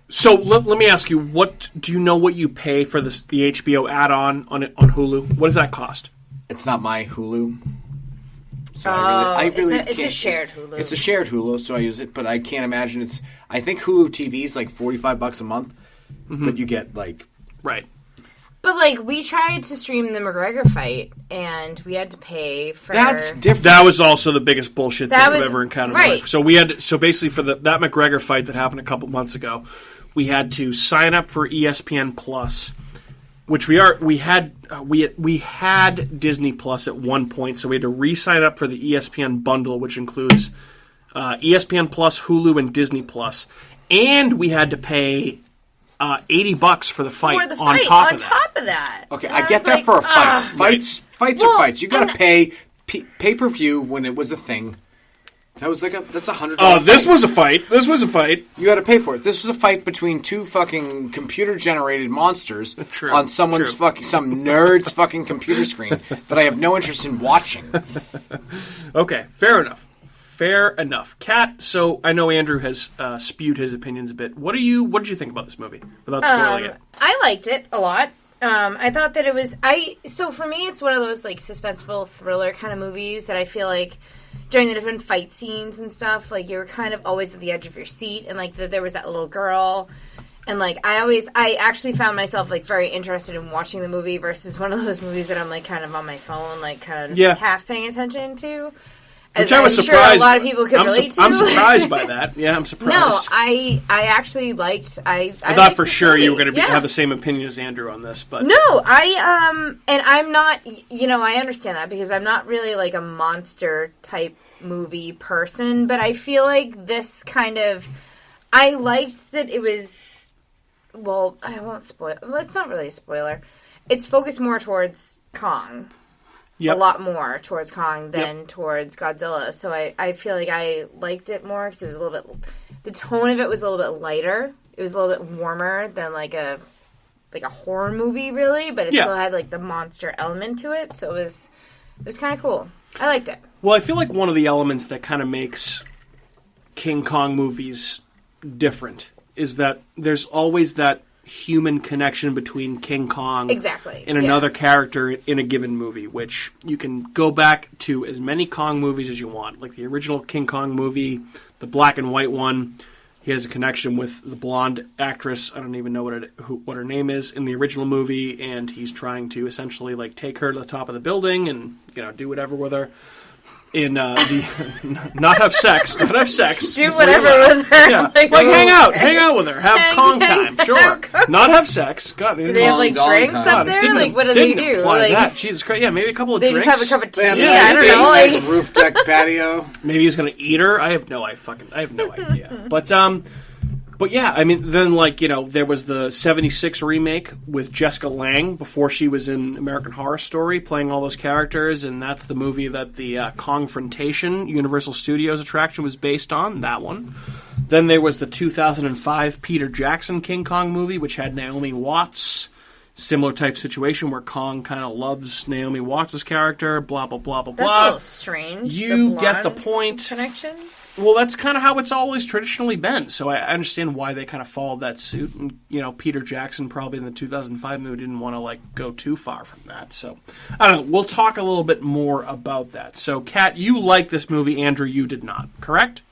So let me ask you, what do you know what you pay for the HBO add-on on Hulu? What does that cost? It's not my Hulu. So I really it's a can't. shared Hulu. It's a shared Hulu, so I use it, but I can't imagine it's... I think Hulu TV is like $45 a month, but you get like... Right. But, like, we tried to stream the McGregor fight, and we had to pay for... That's different. That was also the biggest bullshit that I've ever encountered in my right. life. So basically for that McGregor fight that happened a couple months ago, we had to sign up for ESPN Plus, which we had Disney Plus at one point, so we had to re-sign up for the ESPN bundle, which includes ESPN Plus, Hulu, and Disney Plus, and we had to pay $80 for the fight on top of that. Okay, I get that for a fight. Fights are fights. You got to pay pay-per-view when it was a thing. That was that's $100. Oh, this was a fight. This was a fight. You got to pay for it. This was a fight between two fucking computer-generated monsters on some nerd's fucking computer screen that I have no interest in watching. Okay, fair enough. Kat, so I know Andrew has spewed his opinions a bit. What did you think about this movie without spoiling it? I liked it a lot. I thought that it was so for me it's one of those like suspenseful thriller kind of movies that I feel like during the different fight scenes and stuff, like you were kind of always at the edge of your seat, and like there was that little girl, and like I actually found myself like very interested in watching the movie versus one of those movies that I'm like kind of on my phone, like kind of half paying attention to. Which I was surprised. Sure a lot of people could relate to. I'm surprised by that. Yeah, I'm surprised. No, I actually liked. I thought for sure you were going to have the same opinion as Andrew on this, but no, and I'm not. I understand that because I'm not really like a monster type movie person, but I feel like this kind of. I liked that it was. Well, I won't spoil. Well, it's not really a spoiler. It's focused more towards Kong. Yep. A lot more towards Kong than towards Godzilla. So I feel like I liked it more because it was a little bit... The tone of it was a little bit lighter. It was a little bit warmer than like a horror movie, really. But it still had like the monster element to it. So it was kind of cool. I liked it. Well, I feel like one of the elements that kind of makes King Kong movies different is that there's always that human connection between King Kong and another character in a given movie, which you can go back to as many Kong movies as you want. Like the original King Kong movie, the black and white one, he has a connection with the blonde actress. I don't even know what her name is in the original movie, and he's trying to essentially like take her to the top of the building and do whatever with her. In not have sex, do whatever with her. Yeah, like hang out with her, have Kong time, sure. Not have sex. God, do they have like drinks up there? Like what do they do? Like that. Jesus Christ, yeah, maybe a couple of drinks. They just have a cup of tea. I don't know. Nice roof deck patio. Maybe he's gonna eat her. I have no idea. But yeah, I mean, then there was the '76 remake with Jessica Lange before she was in American Horror Story, playing all those characters, and that's the movie that the Kongfrontation Universal Studios attraction was based on. That one. Then there was the 2005 Peter Jackson King Kong movie, which had Naomi Watts. Similar type situation where Kong kind of loves Naomi Watts' character. Blah blah blah blah blah. That's a little strange. You get the point. Connection. Well, that's kind of how it's always traditionally been. So I understand why they kind of followed that suit. And, Peter Jackson probably in the 2005 movie didn't want to, go too far from that. So, I don't know. We'll talk a little bit more about that. So, Kat, you liked this movie. Andrew, you did not. Correct?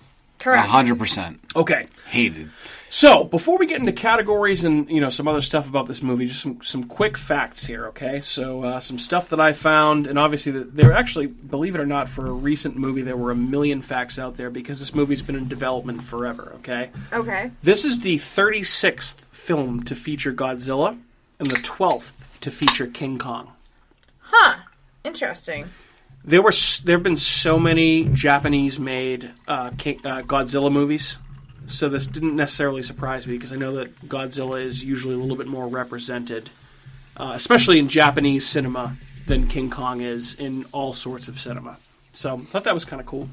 Correct. 100%. Okay. Hated. So, before we get into categories and some other stuff about this movie, just some quick facts here, okay? So, some stuff that I found, and obviously there actually, believe it or not, for a recent movie, there were 1 million facts out there because this movie's been in development forever, okay? Okay. This is the 36th film to feature Godzilla and the 12th to feature King Kong. Huh. Interesting. There have been so many Japanese-made Godzilla movies. So this didn't necessarily surprise me because I know that Godzilla is usually a little bit more represented, especially in Japanese cinema, than King Kong is in all sorts of cinema. So I thought that was kind of cool.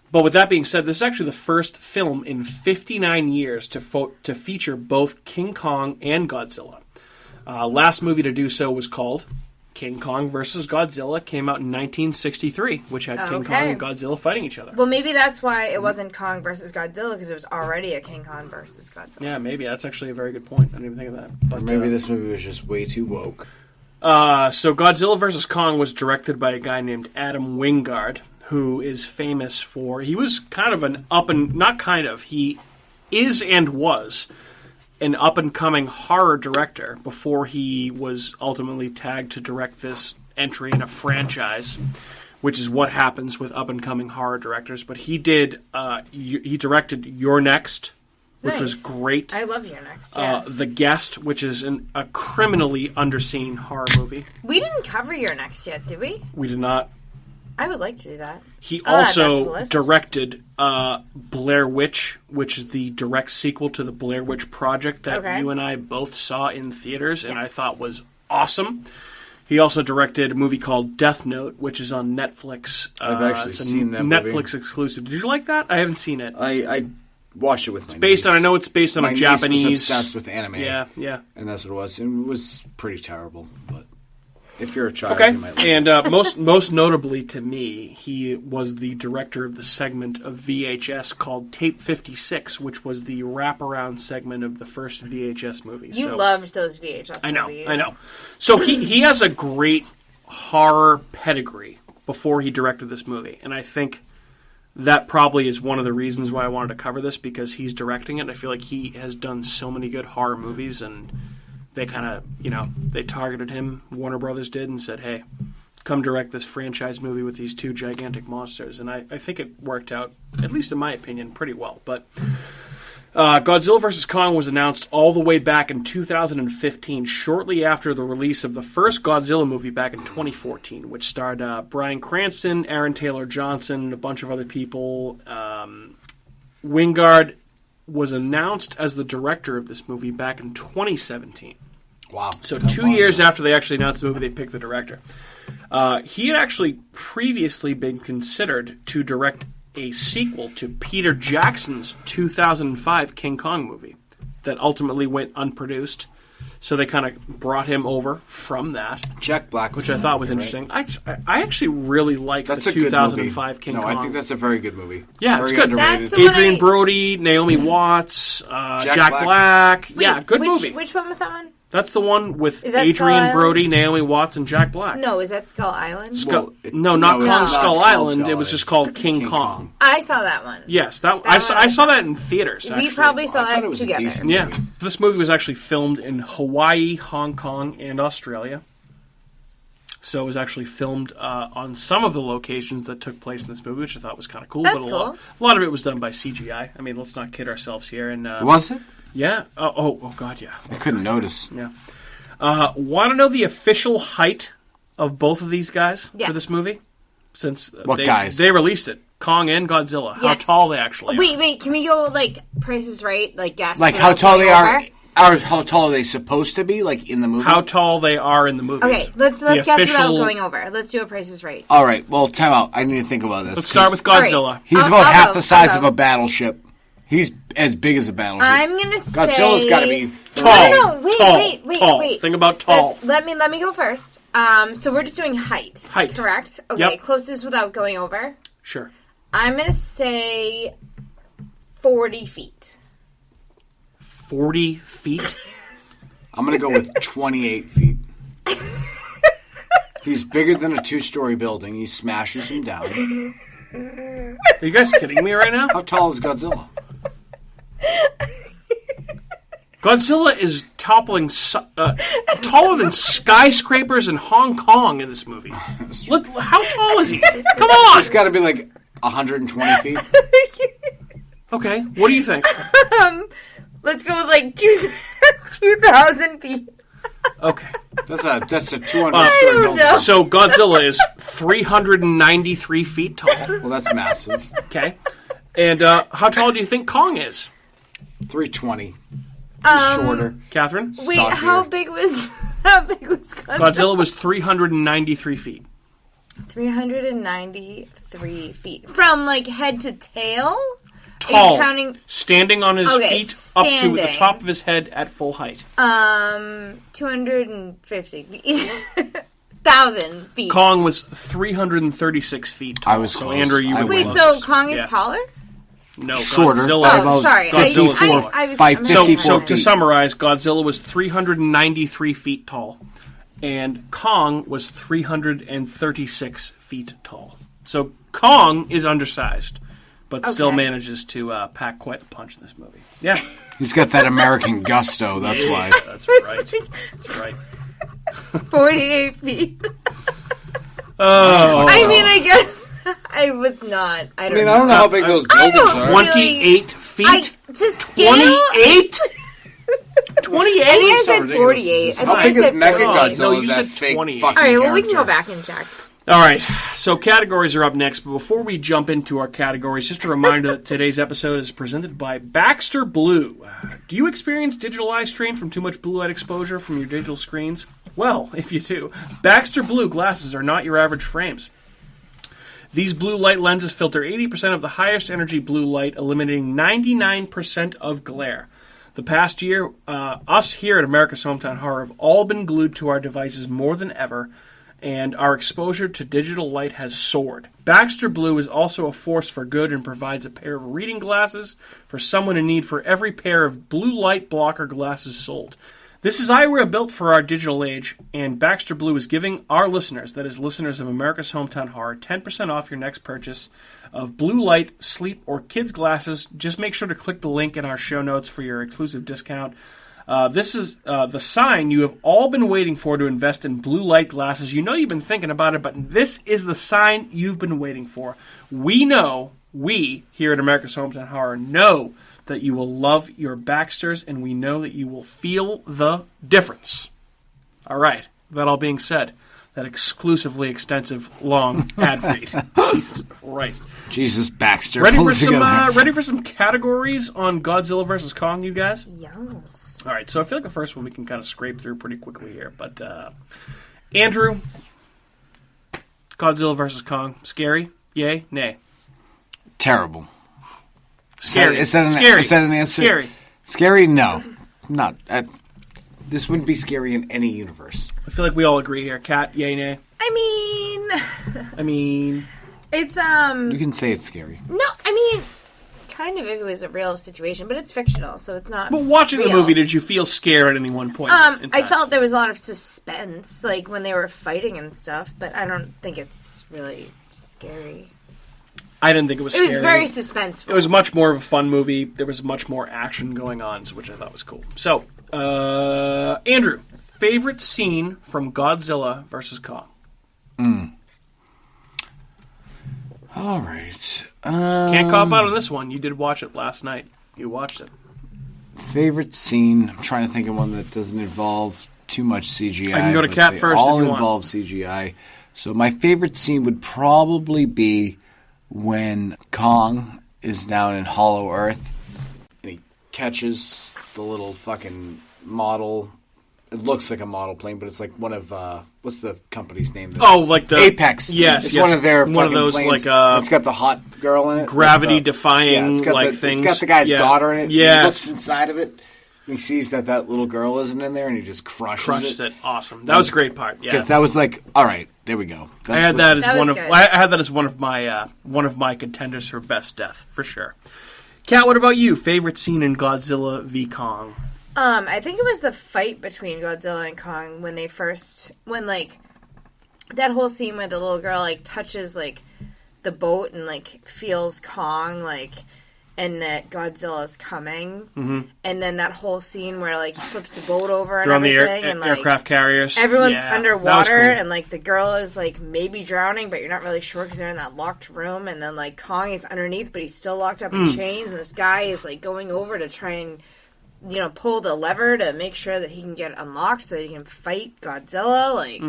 But with that being said, this is actually the first film in 59 years to feature both King Kong and Godzilla. Last movie to do so was called King Kong vs. Godzilla, came out in 1963, which had King Kong and Godzilla fighting each other. Well, maybe that's why it wasn't Kong versus Godzilla, because it was already a King Kong versus Godzilla. Yeah, maybe. That's actually a very good point. I didn't even think of that. But, or maybe this movie was just way too woke. So Godzilla vs. Kong was directed by a guy named Adam Wingard, who is famous for... He was kind of an he is and was an up-and-coming horror director before he was ultimately tagged to direct this entry in a franchise, which is what happens with up-and-coming horror directors. But he did, he directed You're Next, which was great. I love You're Next, yeah. The Guest, which is a criminally underseen horror movie. We didn't cover You're Next yet, did we? We did not. I would like to do that. He also directed Blair Witch, which is the direct sequel to the Blair Witch Project that you and I both saw in theaters, and I thought was awesome. He also directed a movie called Death Note, which is on Netflix. I've actually seen that movie. Netflix exclusive. Did you like that? I haven't seen it. I watched it with my niece. I know it's based on a Japanese... My niece was obsessed with anime. Yeah. And that's what it was. And it was pretty terrible, but... If you're a child, you might like it. And most notably to me, he was the director of the segment of VHS called Tape 56, which was the wraparound segment of the first VHS movie. You loved those VHS movies. I know. So he has a great horror pedigree before he directed this movie. And I think that probably is one of the reasons why I wanted to cover this, because he's directing it. I feel like he has done so many good horror movies, and... They kind of, they targeted him, Warner Brothers did, and said, hey, come direct this franchise movie with these two gigantic monsters. And I think it worked out, at least in my opinion, pretty well. But Godzilla vs. Kong was announced all the way back in 2015, shortly after the release of the first Godzilla movie back in 2014, which starred Bryan Cranston, Aaron Taylor Johnson, a bunch of other people. Wingard was announced as the director of this movie back in 2017. Wow. So 2 years after they actually announced the movie, they picked the director. He had actually previously been considered to direct a sequel to Peter Jackson's 2005 King Kong movie that ultimately went unproduced. So they kind of brought him over from that. Jack Black, which I thought was interesting. Right? I actually really liked the 2005 King Kong. I think that's a very good movie. Yeah, very it's good. Underrated. Adrian Brody, Naomi Watts, Jack Black. Wait, yeah, good movie. Which one was that one? That's the one with Adrian Brody, Naomi Watts, and Jack Black. No, is that Skull Island? Not Kong Skull Island. It was just called King Kong. I saw that one. Yes, I saw that in theaters. We probably saw that together. Yeah, this movie was actually filmed in Hawaii, Hong Kong, and Australia. So it was actually filmed on some of the locations that took place in this movie, which I thought was kind of cool. That's but cool. A lot of it was done by CGI. I mean, let's not kid ourselves here. And was it? Yeah. Oh, God, yeah. I couldn't notice. Yeah. Want to know the official height of both of these guys for this movie? Since guys? They released it. Kong and Godzilla. Yes. How tall they actually are. Wait. Can we go, Price is Right? Guess. How tall they are? How tall are they supposed to be, in the movie? How tall they are in the movie. Okay, let's guess without going over. Let's do a Price is Right. All right, well, time out. I need to think about this. Let's start with Godzilla. Right. He's about half the size of a battleship. He's as big as a battleship. I'm going to say... Godzilla's got to be tall. No, wait. Think about tall. Let me go first. So we're just doing height. Height. Correct? Okay, yep. Closest without going over. Sure. I'm going to say 40 feet. 40 feet? I'm going to go with 28 feet. He's bigger than a 2-story building. He smashes him down. Are you guys kidding me right now? How tall is Godzilla? Godzilla is toppling taller than skyscrapers in Hong Kong in this movie. Look, how tall is he? Come on! It's got to be like 120 feet. Okay, what do you think? Let's go with like 2,000 feet. Okay. That's a 200-story building. know. So Godzilla is 393 feet tall. Well, that's massive. Okay. And how tall do you think Kong is? 320. Shorter. Catherine? Wait, Stockier. how big was Godzilla? Godzilla was 393 feet. 393 feet. From like head to tail? Tall. Counting... Standing on his feet standing. up to the top of his head at full height. 250 feet. 1,000 feet. Kong was 336 feet tall. I was so close. Andrew, you were Wait, close. so Kong is Yeah. taller? No, Shorter. Godzilla. Oh, sorry. Godzilla's taller. I was By I'm 54 So feet. to summarize, Godzilla was 393 feet tall, and Kong was 336 feet tall. So Kong is undersized, but still Okay. manages to pack quite a punch in this movie. Yeah, He's got that American gusto, that's why. that's right. That's right. 48 feet. Oh, I mean, I guess I was not. I don't know. how big those I buildings don't are. want- 28 feet. To scale. 28. 28. I think I said ridiculous. 48. I How think big I is said Mechagodzilla? 48. No, you that said fake 28. fucking All right, well, we can go character? back and check. All right, so categories are up next, but before we jump into our categories, just a reminder that today's episode is presented by Baxter Blue. Do you experience digital eye strain from too much blue light exposure from your digital screens? Well, if you do, Baxter Blue glasses are not your average frames. These blue light lenses filter 80% of the highest energy blue light, eliminating 99% of glare. The past year, us here at America's Hometown Horror have all been glued to our devices more than ever, and our exposure to digital light has soared. Baxter Blue is also a force for good and provides a pair of reading glasses for someone in need for every pair of blue light blocker glasses sold. This is eyewear built for our digital age, and Baxter Blue is giving our listeners, that is listeners of America's Hometown Horror, 10% off your next purchase of blue light, sleep, or kids glasses. Just make sure to click the link in our show notes for your exclusive discount. This is the sign you have all been waiting for to invest in blue light glasses. You know you've been thinking about it, but this is the sign you've been waiting for. We here at America's Hometown Horror know that you will love your Baxters, and we know that you will feel the difference. All right, that all being said, that exclusively extensive, long ad read. Jesus Christ. Jesus, Baxter. Ready pull for it together. some categories on Godzilla vs. Kong, you guys? Yes. All right, so I feel like the first one we can kind of scrape through pretty quickly here. But, Andrew, Godzilla vs. Kong, scary? Yay? Nay? Terrible. Scary. Is that Scary. an answer? Scary. Scary? No. Not. This wouldn't be scary in any universe. I feel like we all agree here. Cat, yay, nay? I mean, it's You can say it's scary. no. I mean, kind of if it was a real situation, but it's fictional, so it's not. But watching the real. movie, did you feel scared at any one point in time? I felt there was a lot of suspense, like when they were fighting and stuff, but I don't think it's really scary. I didn't think it was It scary. was very suspenseful. It was much more of a fun movie. There was much more action going on, which I thought was cool. So, Andrew, favorite scene from Godzilla vs. Kong? All right. Can't cop out on this one. You did watch it last night. You watched it. Favorite scene. I'm trying to think of one that doesn't involve too much CGI. I can go to but Cat they first if all you want. involve CGI. So my favorite scene would probably be when Kong is down in Hollow Earth and he catches the little fucking model. It looks like a model plane, but it's like one of what's the company's name? Oh, like the Apex. Yes, it's yes. one of their one of fucking those planes. like it's got the hot girl in it, gravity-defying it's got like the, things. It's got the guy's Yeah. daughter in it. Yes. He looks inside of it. And he sees that little girl isn't in there, and he just crushes it. Awesome. That was a great part. Yeah. Because that was like, all right, there we go. I had that as That one was of good. I had that as one of my contenders for best death for sure. Kat, what about you? Favorite scene in Godzilla v Kong? I think it was the fight between Godzilla and Kong when like that whole scene where the little girl like touches like the boat and like feels Kong like and that Godzilla's coming. Mm-hmm. And then that whole scene where, like, he flips the boat over and They're on the everything. And, like, aircraft carriers. Everyone's Yeah, that was underwater, cool. and, like, the girl is, like, maybe drowning, but you're not really sure because they're in that locked room. And then, like, Kong is underneath, but he's still locked up in chains. And this guy is, like, going over to try and, you know, pull the lever to make sure that he can get unlocked so that he can fight Godzilla. Like,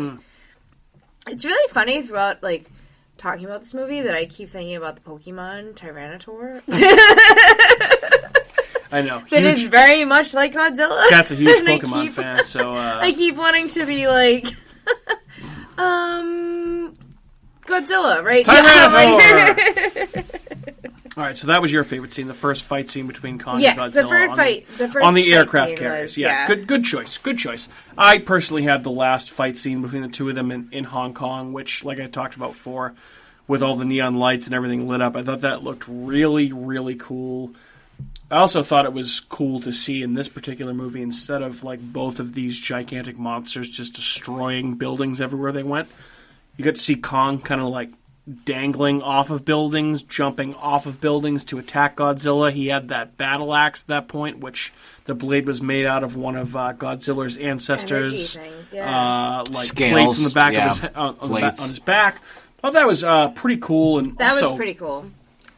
it's really funny throughout, like, talking about this movie that I keep thinking about the Pokemon Tyranitar. I know. That is very much like Godzilla. That's a huge And Pokemon fan, so... I keep wanting to be like... Godzilla, right? Tyranitar! Like... All right, so that was your favorite scene, the first fight scene between Kong Yes, and Godzilla. the first fight on the fight aircraft scene carriers. was, Yeah, good choice. Good choice. I personally had the last fight scene between the two of them in Hong Kong, which, like I talked about before, with all the neon lights and everything lit up, I thought that looked really, really cool. I also thought it was cool to see in this particular movie, instead of like both of these gigantic monsters just destroying buildings everywhere they went, you got to see Kong kind of like dangling off of buildings, jumping off of buildings to attack Godzilla. He had that battle axe at that point, which the blade was made out of one of Godzilla's ancestors' things, like Scales, plates on the back yeah. of his on his back. I thought that was pretty cool, and That also, was pretty cool.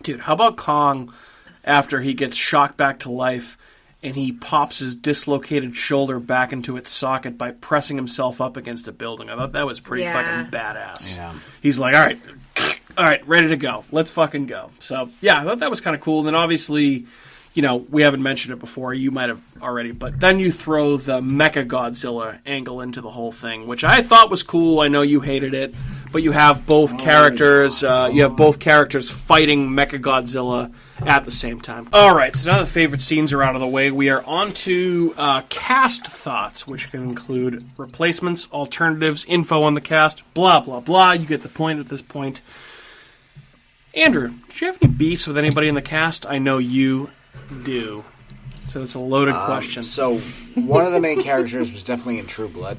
dude. How about Kong after he gets shocked back to life? And he pops his dislocated shoulder back into its socket by pressing himself up against a building. I thought that was pretty fucking badass. Yeah. He's like, all right, ready to go. Let's fucking go. So, yeah, I thought that was kind of cool. And then obviously, you know, we haven't mentioned it before. You might have already. But then you throw the Mecha Godzilla angle into the whole thing, which I thought was cool. I know you hated it. But you have both characters. You have both characters fighting Mecha Godzilla at the same time. All right, so now the favorite scenes are out of the way. We are on to cast thoughts, which can include replacements, alternatives, info on the cast, blah, blah, blah. You get the point at this point. Andrew, do you have any beefs with anybody in the cast? I know you do. So it's a loaded question. So, one of the main characters was definitely in True Blood.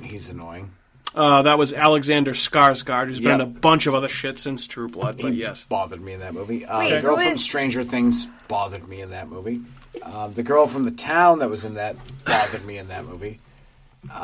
He's annoying. That was Alexander Skarsgård, who's been in a bunch of other shit since True Blood, but yes. Bothered me in that movie. Wait, the girl who from is- Stranger Things bothered me in that movie. The girl from the town that was in that bothered me in that movie.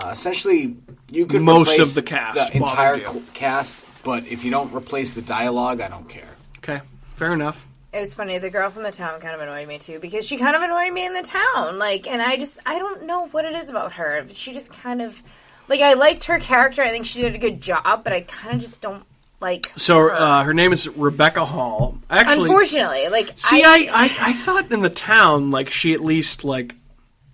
Essentially, you could Most replace of the cast the entire bothered you. cast, but if you don't replace the dialogue, I don't care. Okay, fair enough. It was funny. The girl from the town kind of annoyed me too because she kind of annoyed me in the town. Like, and I don't know what it is about her. She just kind of, like, I liked her character. I think she did a good job, but I kind of just don't like. So her name is Rebecca Hall. Actually, unfortunately, like, see, I thought in the town, like, she at least, like,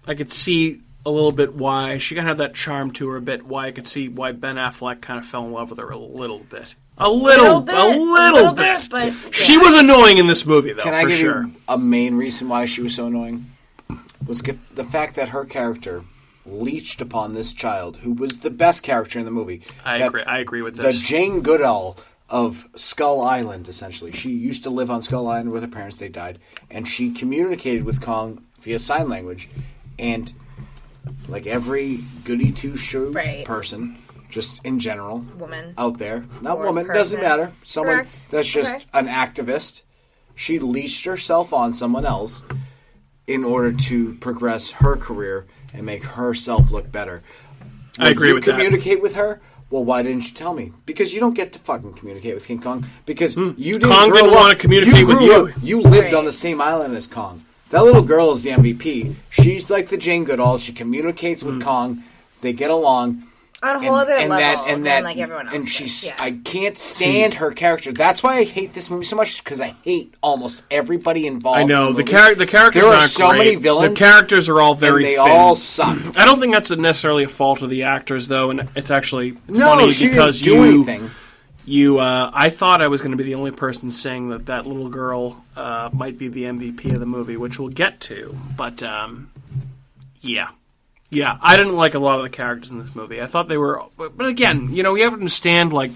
I could see a little bit why she kind of had that charm to her a bit. Why I could see why Ben Affleck kind of fell in love with her a little bit. A little bit. But She was annoying in this movie, though. Can I for give sure. you a main reason why she was so annoying? Was the fact that her character leached upon this child, who was the best character in the movie. I agree with The this. Jane Goodall of Skull Island, essentially. She used to live on Skull Island with her parents. They died. And she communicated with Kong via sign language. And like every goody two-shoe person, just in general, woman out there, not or woman, person. doesn't matter. Someone Correct. that's just Correct. an activist. She leashed herself on someone else in order to progress her career and make herself look better. I agree with that. Communicate with her? Well, why didn't you tell me? Because you don't get to fucking communicate with King Kong. Because you didn't Kong grow didn't up. want to communicate with grew you. up. You lived Right. on the same island as Kong. That little girl is the MVP. She's like the Jane Goodall. She communicates with Kong. They get along. on a whole other level and than like everyone else. And does. she's, Yeah. I can't stand her character. That's why I hate this movie so much, because I hate almost everybody involved. I know in the movie. characters. There are aren't so great. many villains. The characters are all very. and they thin. all suck. I don't think that's necessarily a fault of the actors, though, and it's actually No, funny she because didn't do anything. I thought I was going to be the only person saying that little girl might be the MVP of the movie, which we'll get to. But yeah, I didn't like a lot of the characters in this movie. I thought they were, but again, you know, you have to understand, like,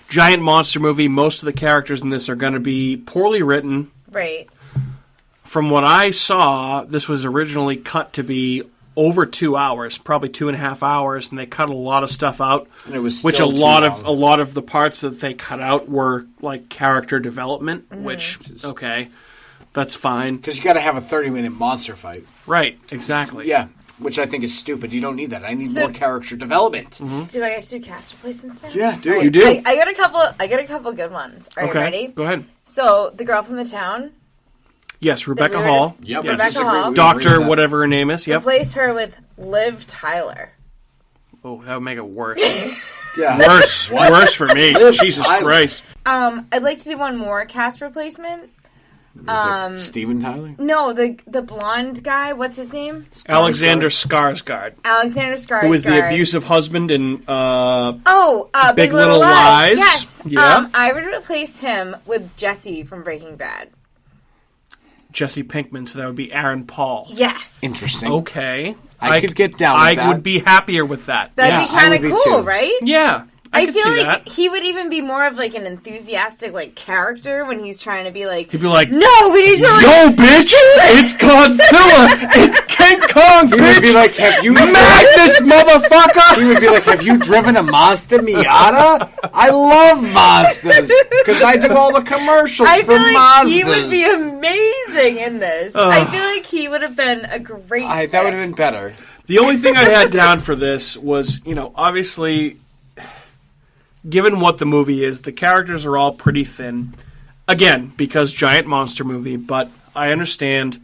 giant monster movie. Most of the characters in this are going to be poorly written. Right. From what I saw, this was originally cut to be over 2 hours, probably 2.5 hours, and they cut a lot of stuff out. And it was which still a too lot long. of the parts that they cut out were like character development, which okay. That's fine. Because you got to have a 30-minute monster fight. Right, exactly. Yeah, which I think is stupid. You don't need that. I need more character development. Do I get to do cast replacements now? Yeah, do it. You do. I got a couple good ones. Are you ready? Go ahead. So, the girl from the town. Yes, Rebecca Hall. Yep. Rebecca Hall. Doctor, whatever her name is. Yep. Replace her with Liv Tyler. Oh, that would make it worse. Yeah. Worse for me. Jesus Christ. I'd like to do one more cast replacement. Steven Tyler? No, the blonde guy. What's his name? Alexander Skarsgård. Alexander Skarsgård. Who is the abusive husband in Big Little Lies. Yes. Yeah. I would replace him with Jesse from Breaking Bad. Jesse Pinkman, so that would be Aaron Paul. Yes. Interesting. Okay. I could get down with that. I would be happier with that. That'd be kind of cool, too. right? Yeah. I could feel see like that. he would even be more of like an enthusiastic like character when he's trying to be like, He'd be like, no, we need to like, yo, bitch! It's Godzilla! It's King Kong, He bitch! would be like, have you... Magnets, motherfucker! He would be like, have you driven a Mazda Miata? I love Mazdas. Because I do all the commercials I for feel like Mazdas. he would be amazing in this. I feel like he would have been a great fit. That would have been better. The only thing I had down for this was, obviously, given what the movie is, the characters are all pretty thin. Again, because giant monster movie, but I understand,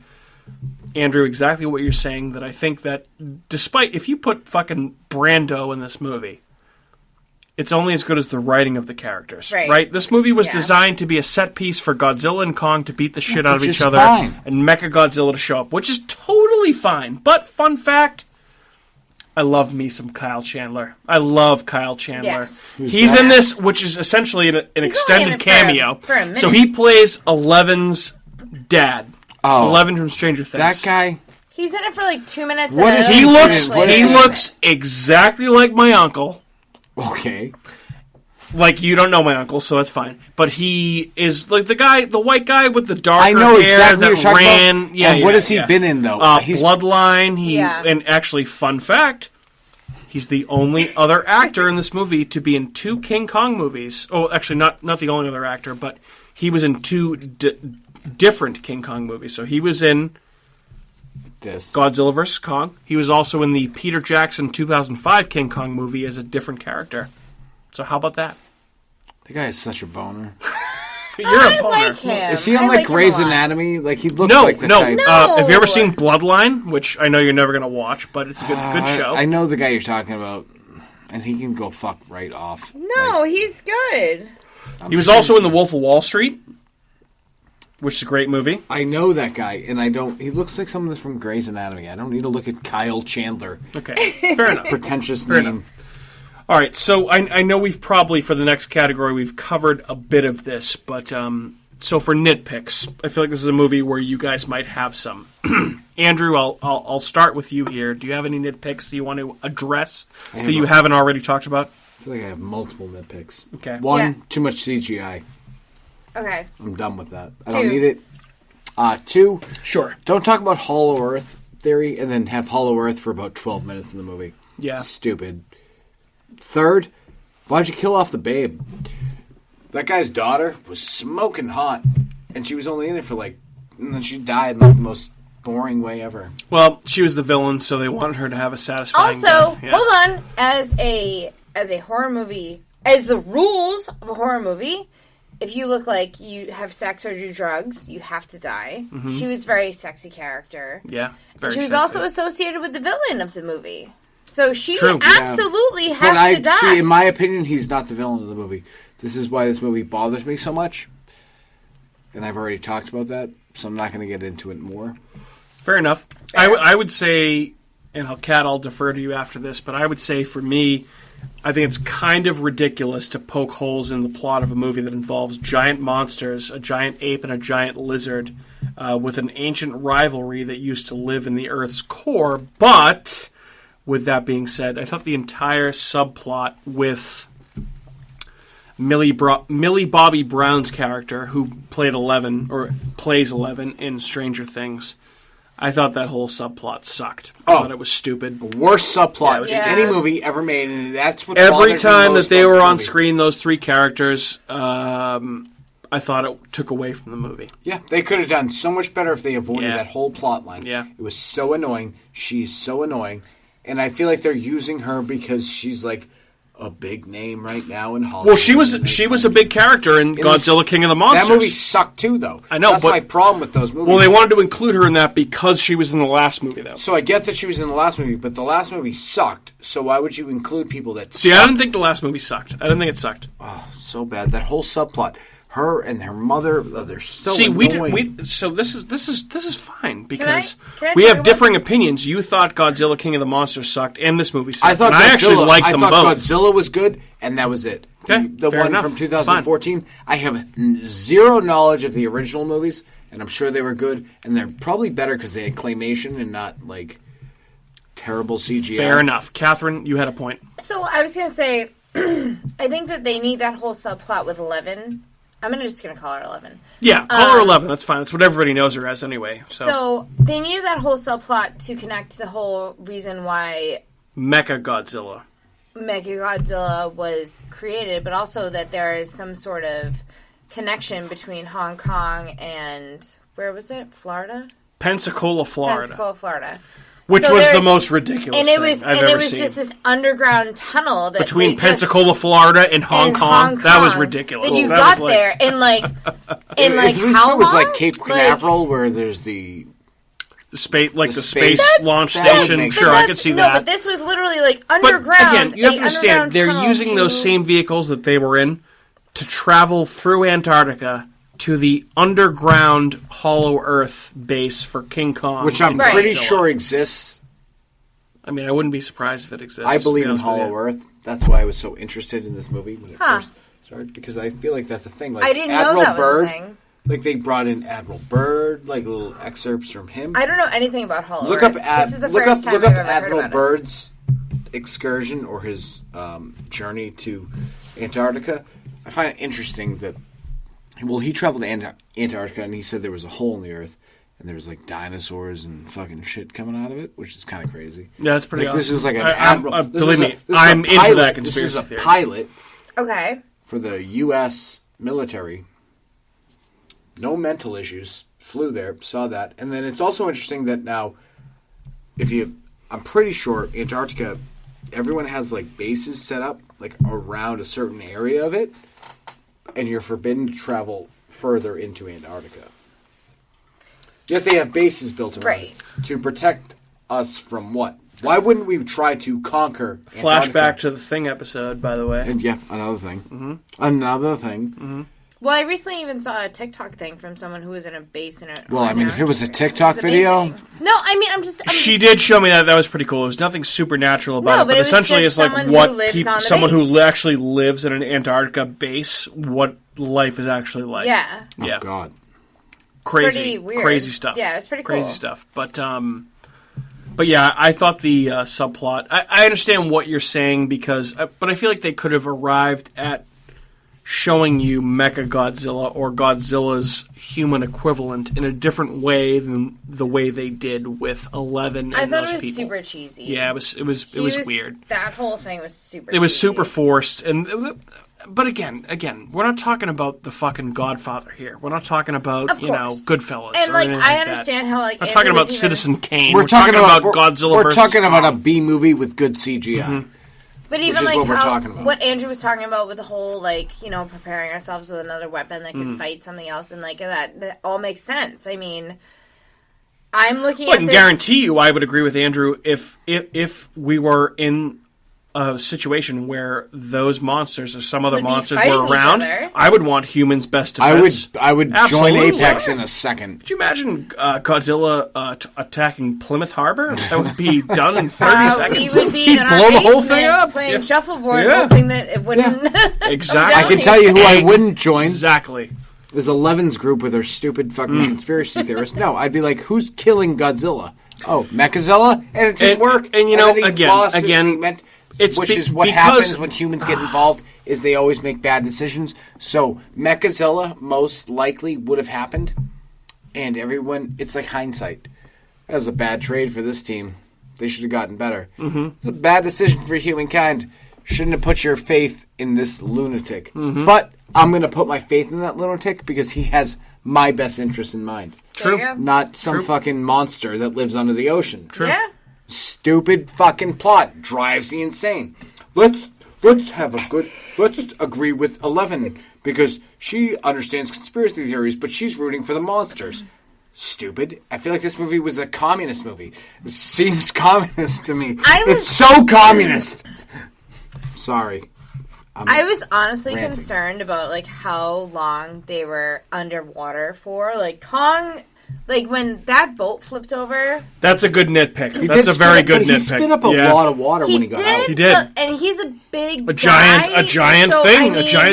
Andrew, exactly what you're saying, that I think that despite, if you put fucking Brando in this movie, it's only as good as the writing of the characters. Right? This movie was designed to be a set piece for Godzilla and Kong to beat the shit out of each other and Mechagodzilla to show up, which is totally fine. But, fun fact, I love me some Kyle Chandler. I love Kyle Chandler. Yes. He's in this, which is essentially an extended cameo. For a minute. So he plays Eleven's dad. Oh. 11 from Stranger Things. That guy... He's in it for like 2 minutes. What is He He looks exactly like my uncle. Okay. Like, you don't know my uncle, so that's fine. But he is like the white guy with the darker I know hair exactly that what you're talking ran. about. Yeah, and what has he been in, though? Bloodline. Yeah. And actually, fun fact, he's the only other actor in this movie to be in 2 King Kong movies. Oh, actually, not the only other actor, but he was in 2 different King Kong movies. So he was in This Godzilla vs. Kong. He was also in the Peter Jackson 2005 King Kong movie as a different character. So how about that? The guy is such a boner. You're a boner. I like him. Is he on like Grey's him a lot. Anatomy? Like he looks No, like the no. type. Have you ever seen Bloodline? Which I know you're never going to watch, but it's a good show. I know the guy you're talking about, and he can go fuck right off. No, he's good. He was also in The Wolf of Wall Street, which is a great movie. I know that guy, and I don't. He looks like someone that's from Grey's Anatomy. I don't need to look at Kyle Chandler. Okay, fair enough. Pretentious Fair name. enough. All right, so I know we've probably, for the next category, we've covered a bit of this, but so for nitpicks, I feel like this is a movie where you guys might have some. Andrew, I'll start with you here. Do you have any nitpicks that you want to address that you haven't already talked about? I feel like I have multiple nitpicks. Okay. One, too much CGI. Okay. I'm done with that. I 2. don't need it. 2, Sure. don't talk about Hollow Earth theory and then have Hollow Earth for about 12 minutes in the movie. Yeah. Stupid. 3rd, why'd you kill off the babe? That guy's daughter was smoking hot, and she was only in it for and then she died in the most boring way ever. Well, she was the villain, so they wanted her to have a satisfying Also, death. Yeah. hold on. As a horror movie, as the rules of a horror movie, if you look like you have sex or do drugs, you have to die. Mm-hmm. She was a very sexy character. Yeah, very She was sexy. also associated with the villain of the movie. So she True. absolutely has to die. See, in my opinion, he's not the villain of the movie. This is why this movie bothers me so much. And I've already talked about that, so I'm not going to get into it more. Fair enough. I would say, and Kat, I'll defer to you after this, but I would say for me, I think it's kind of ridiculous to poke holes in the plot of a movie that involves giant monsters, a giant ape and a giant lizard, with an ancient rivalry that used to live in the Earth's core. But, with that being said, I thought the entire subplot with Millie Bobby Brown's character, who played 11, or plays 11 in Stranger Things, I thought that whole subplot sucked. I thought it was stupid. Worst subplot in Yeah. any movie ever made, and that's what Every bothers me time most that they about were the on movie. screen, those 3 characters, I I thought it took away from the movie. Yeah, they could have done so much better if they avoided that whole plot line. Yeah. It was so annoying. She's so annoying. And I feel like they're using her because she's like a big name right now in Hollywood. Well, she was a big character in Godzilla King of the Monsters. That movie sucked too, though. I know, That's my problem with those movies. Well, they wanted to include her in that because she was in the last movie, though. So I get that she was in the last movie, but the last movie sucked. So why would you include people that See, sucked? I didn't think the last movie sucked. I didn't think it sucked. Oh, so bad. That whole subplot. Her and her mother, they're so annoying. So this is fine because Can I we talk have about differing opinions. You thought Godzilla King of the Monsters sucked, and this movie sucked. I thought and I actually liked them both. Godzilla was good, and that was it. Okay, the fair one enough. from 2014, I have zero knowledge of the original movies, and I'm sure they were good, and they're probably better because they had claymation and not like terrible CGI. Fair enough. Catherine, you had a point. So I was going to say, I think that they need that whole subplot with 11. I'm just going to call her 11. Yeah, call her 11. That's fine. That's what everybody knows her as anyway. So they needed that whole subplot to connect the whole reason why Mechagodzilla was created, but also that there is some sort of connection between Hong Kong and, where was it? Florida? Pensacola, Florida. Which So was the there's- most ridiculous thing I've ever seen. Just this underground tunnel that Between they Pensacola, just, Florida, and Hong Kong. That was ridiculous. That you That got was there in like If this how was long? like Cape Canaveral, where there's the space, like the space- space launch that would station. make Sure, sense. I could see no, that. but this was literally like But underground. again, you have to understand, underground they're tunnel using those to- same vehicles that they were in to travel through Antarctica to the underground Hollow Earth base for King Kong. which I'm and pretty Godzilla. sure exists. I mean, I wouldn't be surprised if it exists. I believe to be in honest with Hollow you. Earth. That's why I was so interested in this movie when it Huh. first started, because I feel like that's a thing. Like I didn't Admiral know that Byrd, was a thing. like they brought in Admiral Byrd, like little excerpts from him. I don't know anything about Hollow Look Earth. up This is the look first up time look I've up ever heard Admiral about it. Byrd's excursion or his journey to Antarctica. I find it interesting that he traveled to Antarctica and he said there was a hole in the earth and there was like dinosaurs and fucking shit coming out of it, which is kind of crazy. Yeah, that's pretty Like, awesome. this is like an I'm- admiral. believe me, this is a I'm into pilot. that This conspiracy is a theory. pilot Okay. for the U.S. military. No mental issues. Flew there, saw that, and then it's also interesting that now, I'm pretty sure Antarctica, everyone has like bases set up like around a certain area of it, and you're forbidden to travel further into Antarctica. Yet they have bases built around Right. it to protect us from what? Why wouldn't we try to conquer Antarctica? Flashback to the Thing episode, by the way. And yeah, another thing. Mm-hmm. Another thing. Mm-hmm. Well, I recently even saw a TikTok thing from someone who was in a base in it. Well, I mean, if it was a TikTok video, No, I mean, I'm just. She did show me that. That was pretty cool. It was nothing supernatural about No, it, but but it was essentially just it's like someone what who lives on the someone who base. actually lives in an Antarctica base, what life is actually like. Yeah. Yeah. oh god, Crazy, pretty weird. crazy stuff. Yeah, it was pretty cool. Crazy stuff. But yeah, I thought the subplot. I understand what you're saying because, but I feel like they could have arrived at showing you Mechagodzilla or Godzilla's human equivalent in a different way than the way they did with 11 and I thought those it was people. super cheesy. Yeah, it was weird. That whole thing was super. It was cheesy. super forced, but again, we're not talking about the fucking Godfather here. We're not talking about Of course. Goodfellas. And or like, anything I like understand that. how like We're Andrew talking about was even- Citizen Kane. we're talking about Godzilla. We're versus talking about a Kong. B movie with good CGI. Mm-hmm. But even is like what we're how talking about. what Andrew was talking about with the whole like preparing ourselves with another weapon that could Mm-hmm. fight something else and like that all makes sense. I mean, I'm looking Well, I at can this. guarantee you, I would agree with Andrew if we were in a situation where those monsters or some other Would be monsters fighting were each around, other. I would want humans' best I defense. would Absolutely. join Apex in a second. Could you imagine Godzilla attacking Plymouth Harbor? That would be done in 30 We seconds. would be He'd in blow our the whole basement thing up. playing Yeah. shuffleboard, Yeah. hoping that it wouldn't. Exactly. I can tell you who I wouldn't join. Exactly. Is 11's group with their stupid fucking conspiracy theorists. No, I'd be like, who's killing Godzilla? Oh, Mechazilla? And it didn't work. and you know, then he again- lost it, again, and he meant, it's which be- is what because- happens when humans get involved, is they always make bad decisions. So Mechazilla most likely would have happened, and everyone, it's like hindsight. That was a bad trade for this team. They should have gotten better. Mm-hmm. It's a bad decision for humankind. Shouldn't have put your faith in this lunatic. Mm-hmm. But I'm going to put my faith in that lunatic because he has my best interest in mind. True. Not some fucking monster that lives under the ocean. True. Yeah. Stupid fucking plot drives me insane. Let's agree with 11 because she understands conspiracy theories, but she's rooting for the monsters. Stupid. I feel like this movie was a communist movie. It seems communist to me. It's so communist. Sorry. I was honestly ranting. concerned about like how long they were underwater for. Like Kong, like when that boat flipped over. That's a good nitpick. That's a very good nitpick. He spit up a lot of water when he got out. He did. And he's a big giant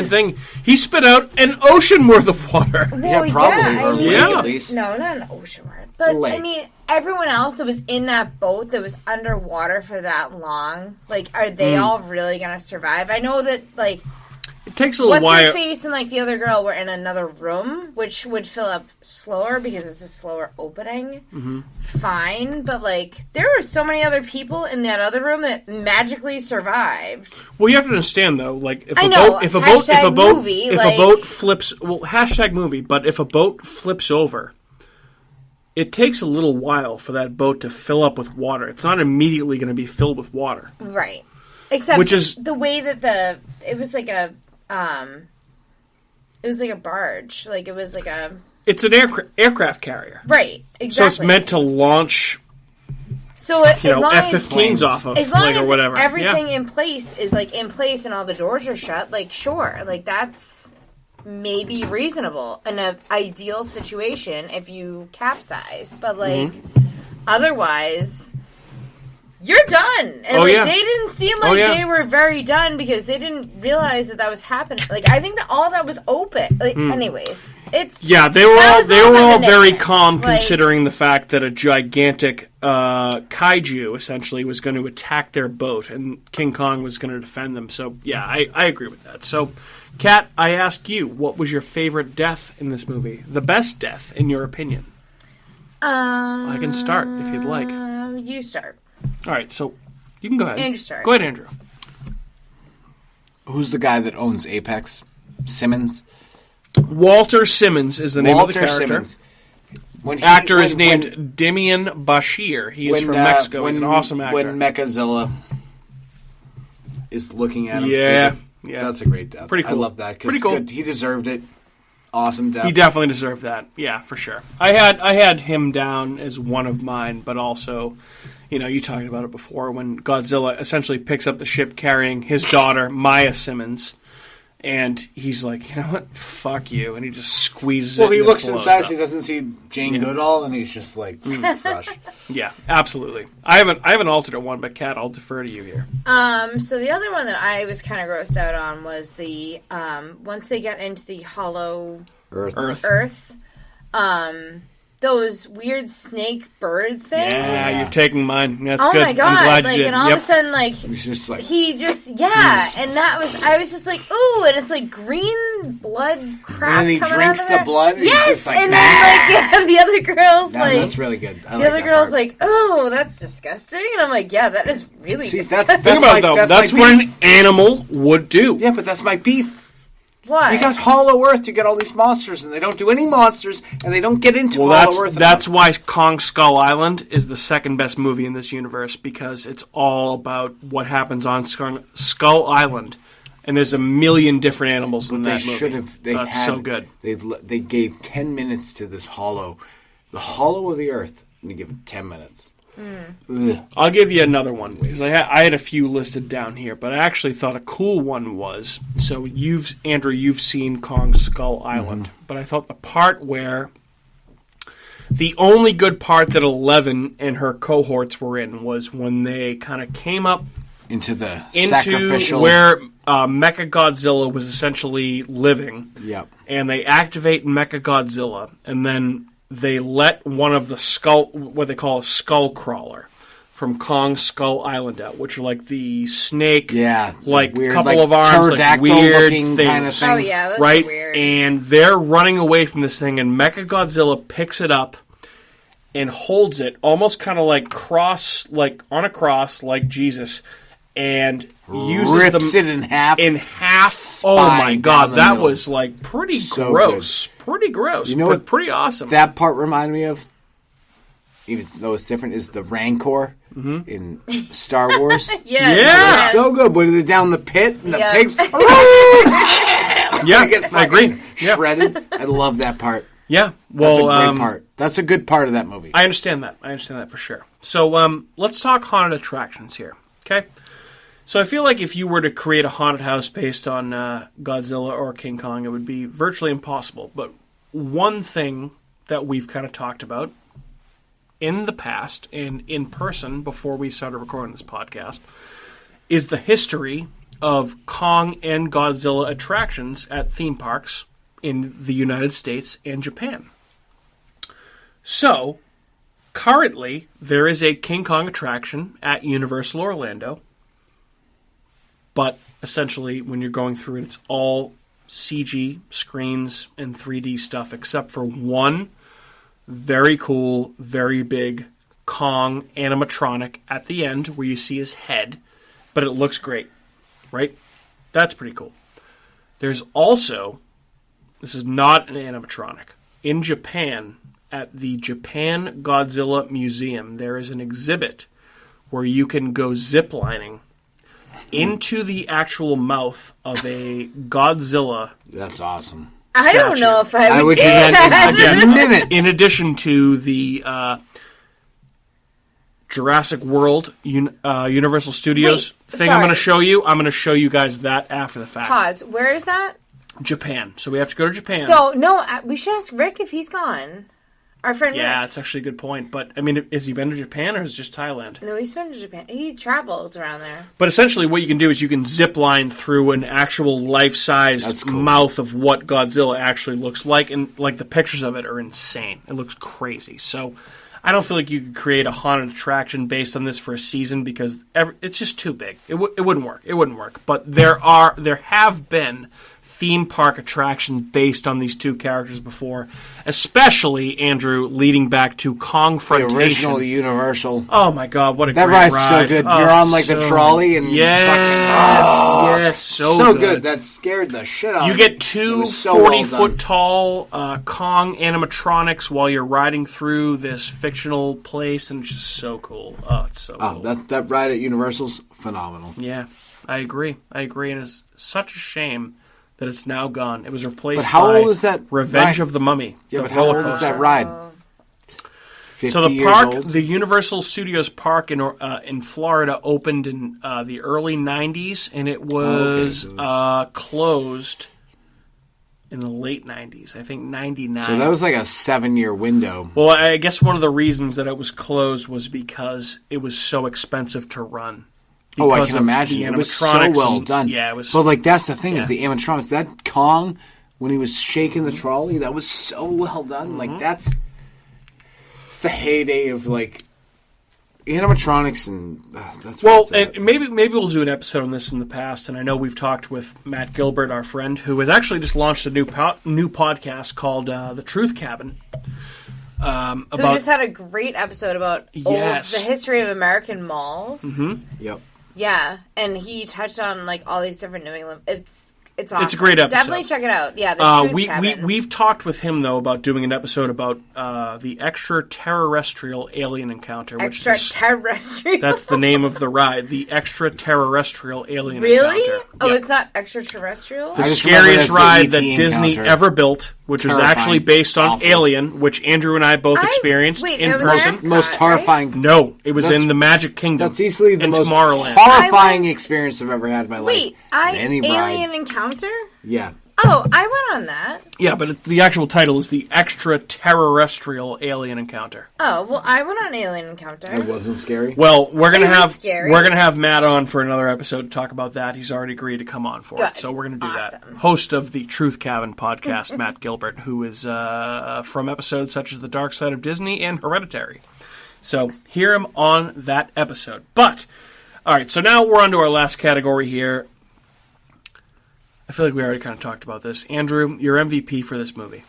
thing. He spit out an ocean worth of water. Well, yeah, probably. Or lake yeah. at least. No, not an ocean worth. But I mean, everyone else that was in that boat that was underwater for that long, like, are they all really going to survive? I know that, like, it takes a little while. What's her face and like the other girl were in another room, which would fill up slower because it's a slower opening. Mm-hmm. Fine, but like there were so many other people in that other room that magically survived. Well, you have to understand though, like if a boat flips, well, hashtag movie, but if a boat flips over, it takes a little while for that boat to fill up with water. It's not immediately going to be filled with water, right? Except which is the way that it was like a barge. Like it was like a... It's an aircraft carrier. Right, exactly. So it's meant to launch, F-15s off of, as long like, as or whatever. Everything in place is like in place and all the doors are shut, like sure. Like that's maybe reasonable in an ideal situation if you capsize. But like otherwise... You're done. And they didn't seem like they were very done because they didn't realize that was happening. Like I think that all that was open. Like, anyways, it's they were all very calm considering the fact that a gigantic kaiju essentially was going to attack their boat and King Kong was going to defend them. So yeah, I agree with that. So, Kat, I ask you, what was your favorite death in this movie? The best death, in your opinion? I can start if you'd like. You start. All right, so you can go ahead. Andrew, start. Go ahead, Andrew. Who's the guy that owns Apex? Simmons? Walter Simmons is the name of the character. Simmons. Actor is named Demian Bashir. He is from Mexico. He's an awesome actor. When Mechazilla is looking at him. Yeah. That's a great death. Pretty cool. I love that. Pretty cool. He deserved it. Awesome death. He definitely deserved that. Yeah, for sure. I had him down as one of mine, but also, you talked about it before when Godzilla essentially picks up the ship carrying his daughter, Maya Simmons, and he's like, you know what, fuck you, and he just squeezes it. Well, he looks inside, so he doesn't see Jane Goodall, and he's just like, fresh. Yeah, absolutely. I have an alternate one, but Kat, I'll defer to you here. So the other one that I was kind of grossed out on was the once they get into the hollow Earth. Those weird snake bird things. Yeah, you're taking mine. That's good. Oh my god! I'm glad like, you did. And all of a sudden, like he's just like and that was. I was just like, ooh, and it's like green blood crap. And then he coming drinks out of the blood. Yes, he's just like, and then the other girls that's really good. The other girl's like, oh, that's disgusting, and I'm like, yeah, that is really disgusting. Think about it, though. That's what an animal would do. Yeah, but that's my beef. What? You got Hollow Earth, you get all these monsters, and they don't do any monsters, and they don't get into Hollow Earth. That's why Kong Skull Island is the second best movie in this universe, because it's all about what happens on Skull Island, and there's a million different animals in that movie. That's so good. They gave 10 minutes to this Hollow, the Hollow of the Earth, and they give it 10 minutes. I'll give you another one because I had a few listed down here, but I actually thought a cool one was, so Andrew, you've seen Kong Skull Island, but I thought the part where the only good part that 11 and her cohorts were in was when they kind of came up into sacrificial where Mechagodzilla was essentially living. Yep. And they activate Mechagodzilla, and then they let one of the what they call a skull crawler from Kong Skull Island out, which are like the snake, like weird, couple of arms, like weird things, kind of thing. Oh yeah, that's right? Weird. And they're running away from this thing, and Mechagodzilla picks it up and holds it almost kind of like on a cross, like Jesus, and uses rips them it in half. Oh my god, that middle. was like pretty So gross. Pretty gross. You know what? Pretty awesome. That part reminded me of, even though it's different, is the Rancor in Star Wars. Yeah. So good. When they're down the pit and the Yeah. pigs. Yeah, I agree. Yeah. Shredded. I love that part. Yeah. That's Well, a great part. That's a good part of that movie. I understand that for sure. So let's talk haunted attractions here. Okay. So I feel like if you were to create a haunted house based on Godzilla or King Kong, it would be virtually impossible. But one thing that we've kind of talked about in the past and in person before we started recording this podcast is the history of Kong and Godzilla attractions at theme parks in the United States and Japan. So, currently, there is a King Kong attraction at Universal Orlando. But essentially, when you're going through it, it's all CG screens and 3D stuff, except for one very cool, very big Kong animatronic at the end where you see his head, but it looks great, right? That's pretty cool. There's also, this is not an animatronic, in Japan, at the Japan Godzilla Museum, there is an exhibit where you can go ziplining into the actual mouth of a Godzilla. That's awesome. I don't know if I would would do do that that. in a minute. In addition to the Jurassic World Universal Studios thing I'm going to show you, I'm going to show you guys that after the fact. Pause. Where is that? Japan. So we have to go to Japan. So, no, we should ask Rick if he's gone. Our friend Yeah, Rick. it's actually a good point. But, I mean, has he been to Japan or is it just Thailand? No, he's been to Japan. He travels around there. But essentially what you can do is you can zip line through an actual life-sized mouth of what Godzilla actually looks like. And, like, the pictures of it are insane. It looks crazy. So I don't feel like you could create a haunted attraction based on this for a season because it's just too big. It wouldn't work. It wouldn't work. But there have been theme park attractions based on these two characters before, especially, Andrew, leading back to Kongfrontation. The original Universal. Oh my god, what a that great ride's ride. so good. Oh, You're on like the trolley and yes, so good. good. That scared the shit out of me. You get two 40-foot tall Kong animatronics while you're riding through this fictional place, and it's just so cool. Oh, it's so cool. That ride at Universal's phenomenal. Yeah, I agree, and it's such a shame that it's now gone. It was replaced But how by old is that Revenge ride? of the Mummy. Yeah, the but how old roller is that coaster. ride? 50 So the years park, old? the Universal Studios Park in Florida opened in the early 90s, and it was closed in the late 90s. I think 99. So that was like a 7-year window. Well, I guess one of the reasons that it was closed was because it was so expensive to run. Oh, I Because can of imagine. the It was so animatronics well and- done. Yeah, it was. But like that's the thing Yeah. is the animatronics. That Kong, when he was shaking the trolley, that was so well done. Mm-hmm. Like it's the heyday of like animatronics, and that's Well, and maybe we'll do an episode on this in the past. And I know we've talked with Matt Gilbert, our friend, who has actually just launched a new podcast called The Truth Cabin. Who just had a great episode about Yes. the history of American malls. Mm-hmm. Yep. Yeah, and he touched on like all these different New England. It's awesome. It's a great episode. Definitely check it out. Yeah, the Truth Cabin. We've talked with him though about doing an episode about the extraterrestrial alien encounter. Extraterrestrial. That's the name of the ride. The extraterrestrial alien Really? encounter. Oh, Yep. it's not extraterrestrial. The I just remember it scariest as the ride that ET Disney encounter. ever built, which was Terrifying. actually based on Awful. Alien, which Andrew and I both experienced wait, in it was person. Epcot, Most right? horrifying. No, it was That's- in the Magic Kingdom. That's easily the in most Tomorrowland. horrifying I went- experience I've ever had in my life. Wait, Any Alien ride. Encounter? Yeah. Oh, I went on that. Yeah, but the actual title is the extraterrestrial alien encounter. Oh, well, I went on Alien Encounter. It wasn't scary. Well, we're It was scary. gonna have Matt on for another episode to talk about that. He's already agreed to come on for it, Good. so we're gonna do that. Awesome. Host of the Truth Cabin podcast, Matt Gilbert, who is from episodes such as The Dark Side of Disney and Hereditary. So hear him on that episode. But all right, so now we're on to our last category here. I feel like we already kind of talked about this. Andrew, your MVP for this movie.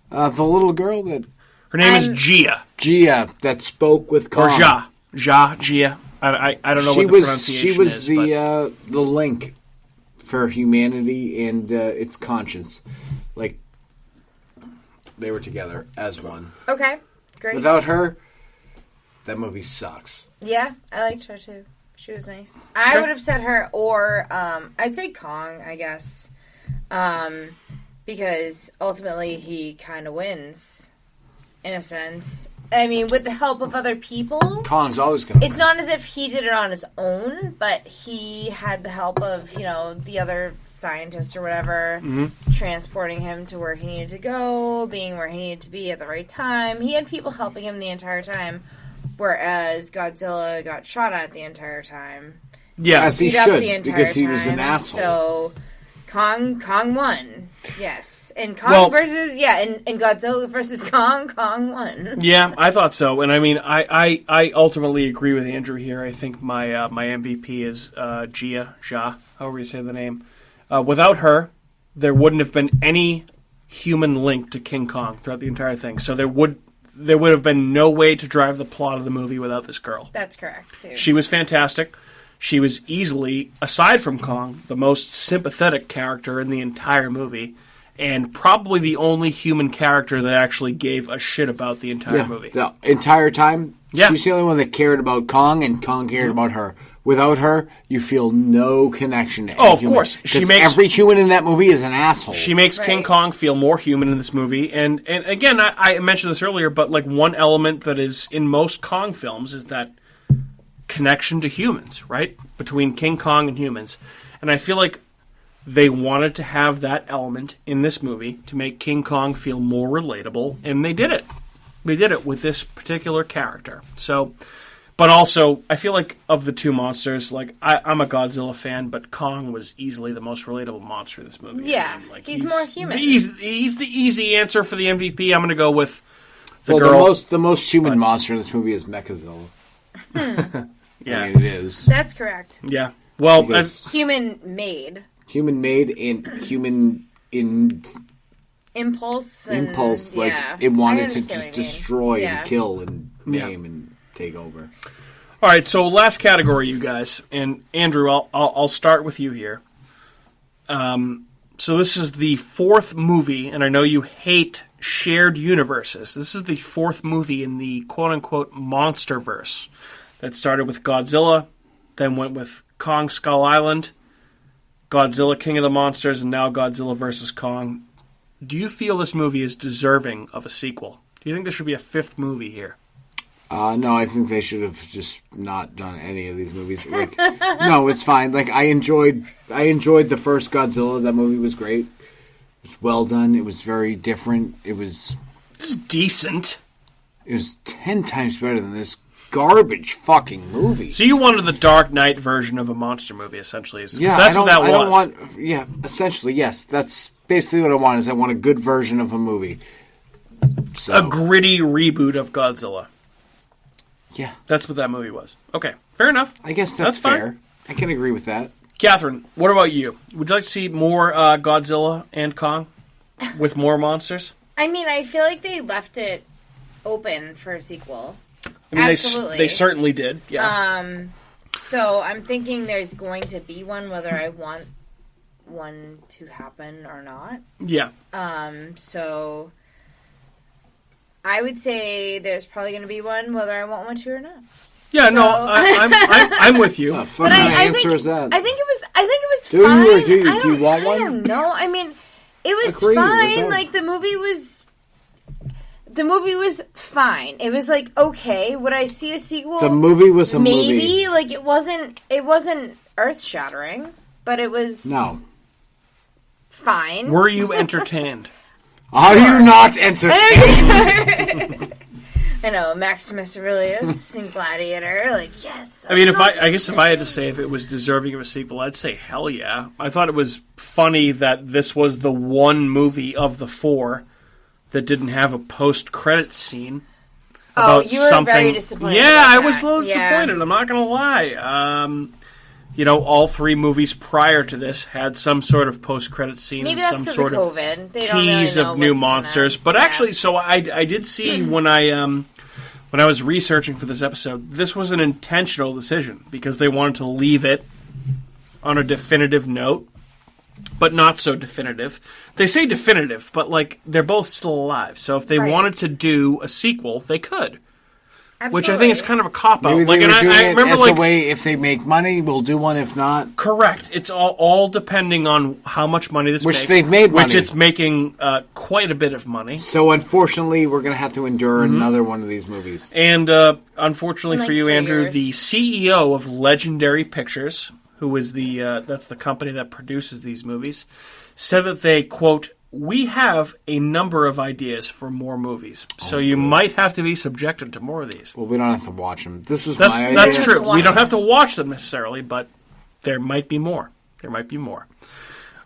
The little girl that Her name is Gia. Gia that spoke with Kong. Or Gia. Gia. I don't know what the pronunciation is. She was the link for humanity and its conscience. Like, they were together as one. Okay, great. Without her, that movie sucks. Yeah, I liked her too. She was nice. I would have said her, or I'd say Kong, I guess. Because ultimately he kind of wins, in a sense. I mean, with the help of other people. Kong's always going to win. It's not as if he did it on his own, but he had the help of, the other scientists or whatever, transporting him to where he needed to go, being where he needed to be at the right time. He had people helping him the entire time, whereas Godzilla got shot at the entire time. Yeah, as he should, because he was an asshole. So Kong won. Yes. And Kong and Godzilla versus Kong won. Yeah, I thought so. And I mean, I ultimately agree with Andrew here. I think my MVP is Jia, however you say the name. Without her, there wouldn't have been any human link to King Kong throughout the entire thing. So there would have been no way to drive the plot of the movie without this girl. That's correct, too. She was fantastic. She was easily, aside from Kong, the most sympathetic character in the entire movie, and probably the only human character that actually gave a shit about the entire movie. The entire time, she's the only one that cared about Kong, and Kong cared about her. Without her, you feel no connection to any of course. Because every human in that movie is an asshole. She makes King Kong feel more human in this movie. And again, I mentioned this earlier, but like one element that is in most Kong films is that connection to humans, right? Between King Kong and humans. And I feel like they wanted to have that element in this movie to make King Kong feel more relatable, and they did it. They did it with this particular character. So, but also, I feel like of the two monsters, like I'm a Godzilla fan, but Kong was easily the most relatable monster in this movie. Yeah, I mean, like, he's more human. He's the easy answer for the MVP. I'm going to go with the girl. The most human monster in this movie is Mechazilla. Yeah, I mean, it is. That's correct. Yeah, well, human-made. Human-made and human in impulse. Like it wanted to just destroy and kill and maim and take over. All right, so last category, you guys, and Andrew, I'll start with you here. So this is the fourth movie, and I know you hate shared universes. This is the fourth movie in the quote-unquote MonsterVerse that started with Godzilla, then went with Kong Skull Island, Godzilla King of the Monsters, and now Godzilla vs. Kong. Do you feel this movie is deserving of a sequel? Do you think there should be a fifth movie here? No, I think they should have just not done any of these movies. Like, no, it's fine. Like, I enjoyed the first Godzilla. That movie was great. It was well done. It was very different. It was decent. It was 10 times better than this garbage fucking movie. So you wanted the Dark Knight version of a monster movie, essentially. Yeah, that's what that was. Essentially, yes. That's basically what I want, is I want a good version of a movie. So. A gritty reboot of Godzilla. Yeah. That's what that movie was. Okay, fair enough. I guess that's fair. Fine. I can agree with that. Catherine, what about you? Would you like to see more Godzilla and Kong with more monsters? I mean, I feel like they left it open for a sequel. I mean, absolutely. They certainly did. Yeah. So I'm thinking there's going to be one, whether I want one to happen or not. Yeah. So I would say there's probably going to be one, whether I want one to or not. Yeah, so. No, I'm with you. What answer is that? I think it was do fine. You or do you want one? I don't know. I mean, it was fine. Like the movie was fine. It was like, okay, would I see a sequel? The movie was a movie. Maybe. Like it wasn't earth shattering, but it was fine. Were you entertained? Are you not entertained? I know, Maximus Aurelius in Gladiator, like, yes. I mean, if I had to say if it was deserving of a sequel, I'd say hell yeah. I thought it was funny that this was the one movie of the four that didn't have a post-credits scene. About you were very disappointed. Yeah, I was a little disappointed, I'm not going to lie. All three movies prior to this had some sort of post-credit scene. Maybe and that's some sort of COVID. They tease of new monsters. But actually, so I did see when when I was researching for this episode, this was an intentional decision because they wanted to leave it on a definitive note, but not so definitive. They say definitive, but like they're both still alive. So if they wanted to do a sequel, they could. Absolutely. Which I think is kind of a cop-out. Maybe like, they were doing I it remember, as like, a way, if they make money, we'll do one. If not... Correct. It's all depending on how much money this makes. Which they've made money. Which it's making quite a bit of money. So, unfortunately, we're going to have to endure another one of these movies. And, unfortunately for you, Andrew, years. the CEO of Legendary Pictures, who is that's the company that produces these movies, said that they, quote, "We have a number of ideas for more movies, so you might have to be subjected to more of these." Well, we don't have to watch them. This was That's my idea. That's true. We don't have to watch them necessarily, but there might be more. There might be more.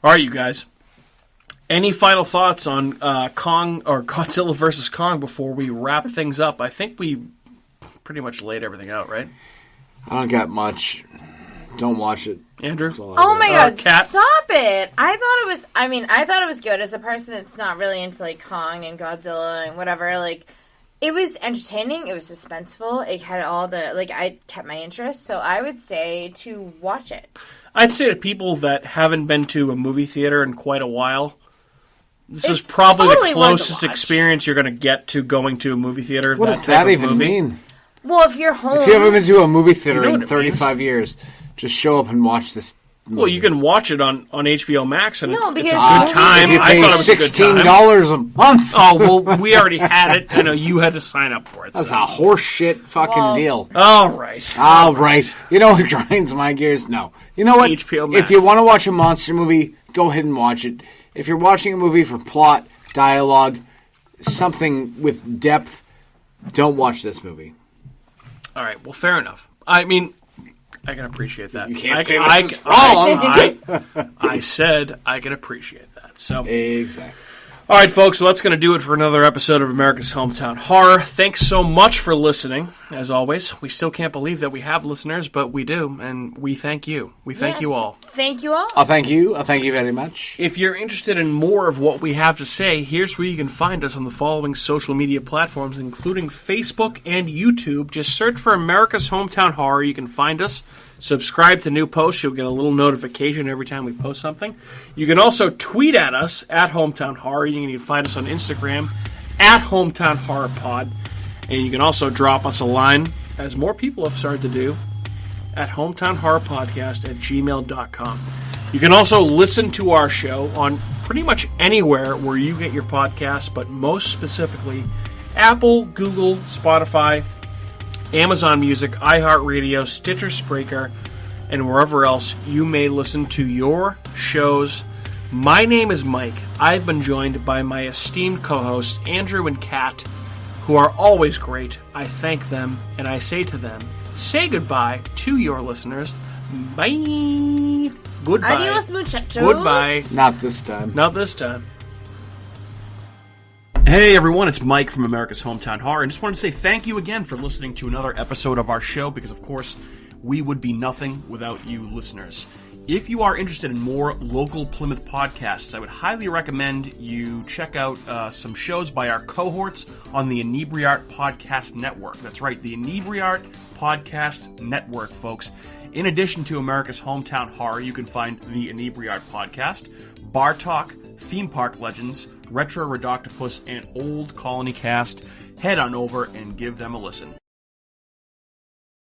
All right, you guys. Any final thoughts on Kong or Godzilla versus Kong before we wrap things up? I think we pretty much laid everything out, right? I don't got much. Don't watch it. Andrew? Oh my god, Kat? stop it. I thought it was good as a person that's not really into like Kong and Godzilla and whatever. Like, it was entertaining, it was suspenseful, it had all the, like, I kept my interest, so I would say to watch it. I'd say to people that haven't been to a movie theater in quite a while, this is probably totally the one to closest watch. experience you're going to get to going to a movie theater. What that does type that of even movie. mean? Well, if you're home... If you haven't been to a movie theater You know what in it 35 years, just show up and watch this movie. Well, you can watch it on HBO Max, and No, it's a because good time. If you I pay thought it was a good time. $16 a month. Oh, well, we already had it. I know you had to sign up for it. That's so. a horseshit fucking Well- deal. All right. All right. You know what grinds my gears? No. You know what? HBO Max. If you want to watch a monster movie, go ahead and watch it. If you're watching a movie for plot, dialogue, something with depth, don't watch this movie. All right. Well, fair enough. I mean, I can appreciate that. You can't I, say I, this is I said I can appreciate that. So, Exactly. all right, folks. Well, that's going to do it for another episode of America's Hometown Horror. Thanks so much for listening. As always, we still can't believe that we have listeners, but we do, and we thank you. We thank you all. Thank you all. I'll thank you. I'll thank you very much. If you're interested in more of what we have to say, here's where you can find us on the following social media platforms, including Facebook and YouTube. Just search for America's Hometown Horror. You can find us. Subscribe to new posts. You'll get a little notification every time we post something. You can also tweet at us at Hometown Horror. You can find us on Instagram at Hometown Horror Pod. And you can also drop us a line, as more people have started to do, at hometownhorrorpodcast@gmail.com. You can also listen to our show on pretty much anywhere where you get your podcasts, but most specifically Apple, Google, Spotify, Amazon Music, iHeartRadio, Stitcher, Spreaker, and wherever else you may listen to your shows. My name is Mike. I've been joined by my esteemed co-hosts, Andrew and Kat, who are always great. I thank them, and I say to them, say goodbye to your listeners. Bye. Goodbye. Adios, muchachos. Goodbye. Not this time. Not this time. Hey everyone, it's Mike from America's Hometown Horror, and just wanted to say thank you again for listening to another episode of our show, because of course, we would be nothing without you listeners. If you are interested in more local Plymouth podcasts, I would highly recommend you check out some shows by our cohorts on the Inebriart Podcast Network. That's right, the Inebriart Podcast Network, folks. In addition to America's Hometown Horror, you can find the Inebriart Podcast, Bar Talk, Theme Park Legends, Retro Redoctopus, and Old Colony Cast. Head on over and give them a listen.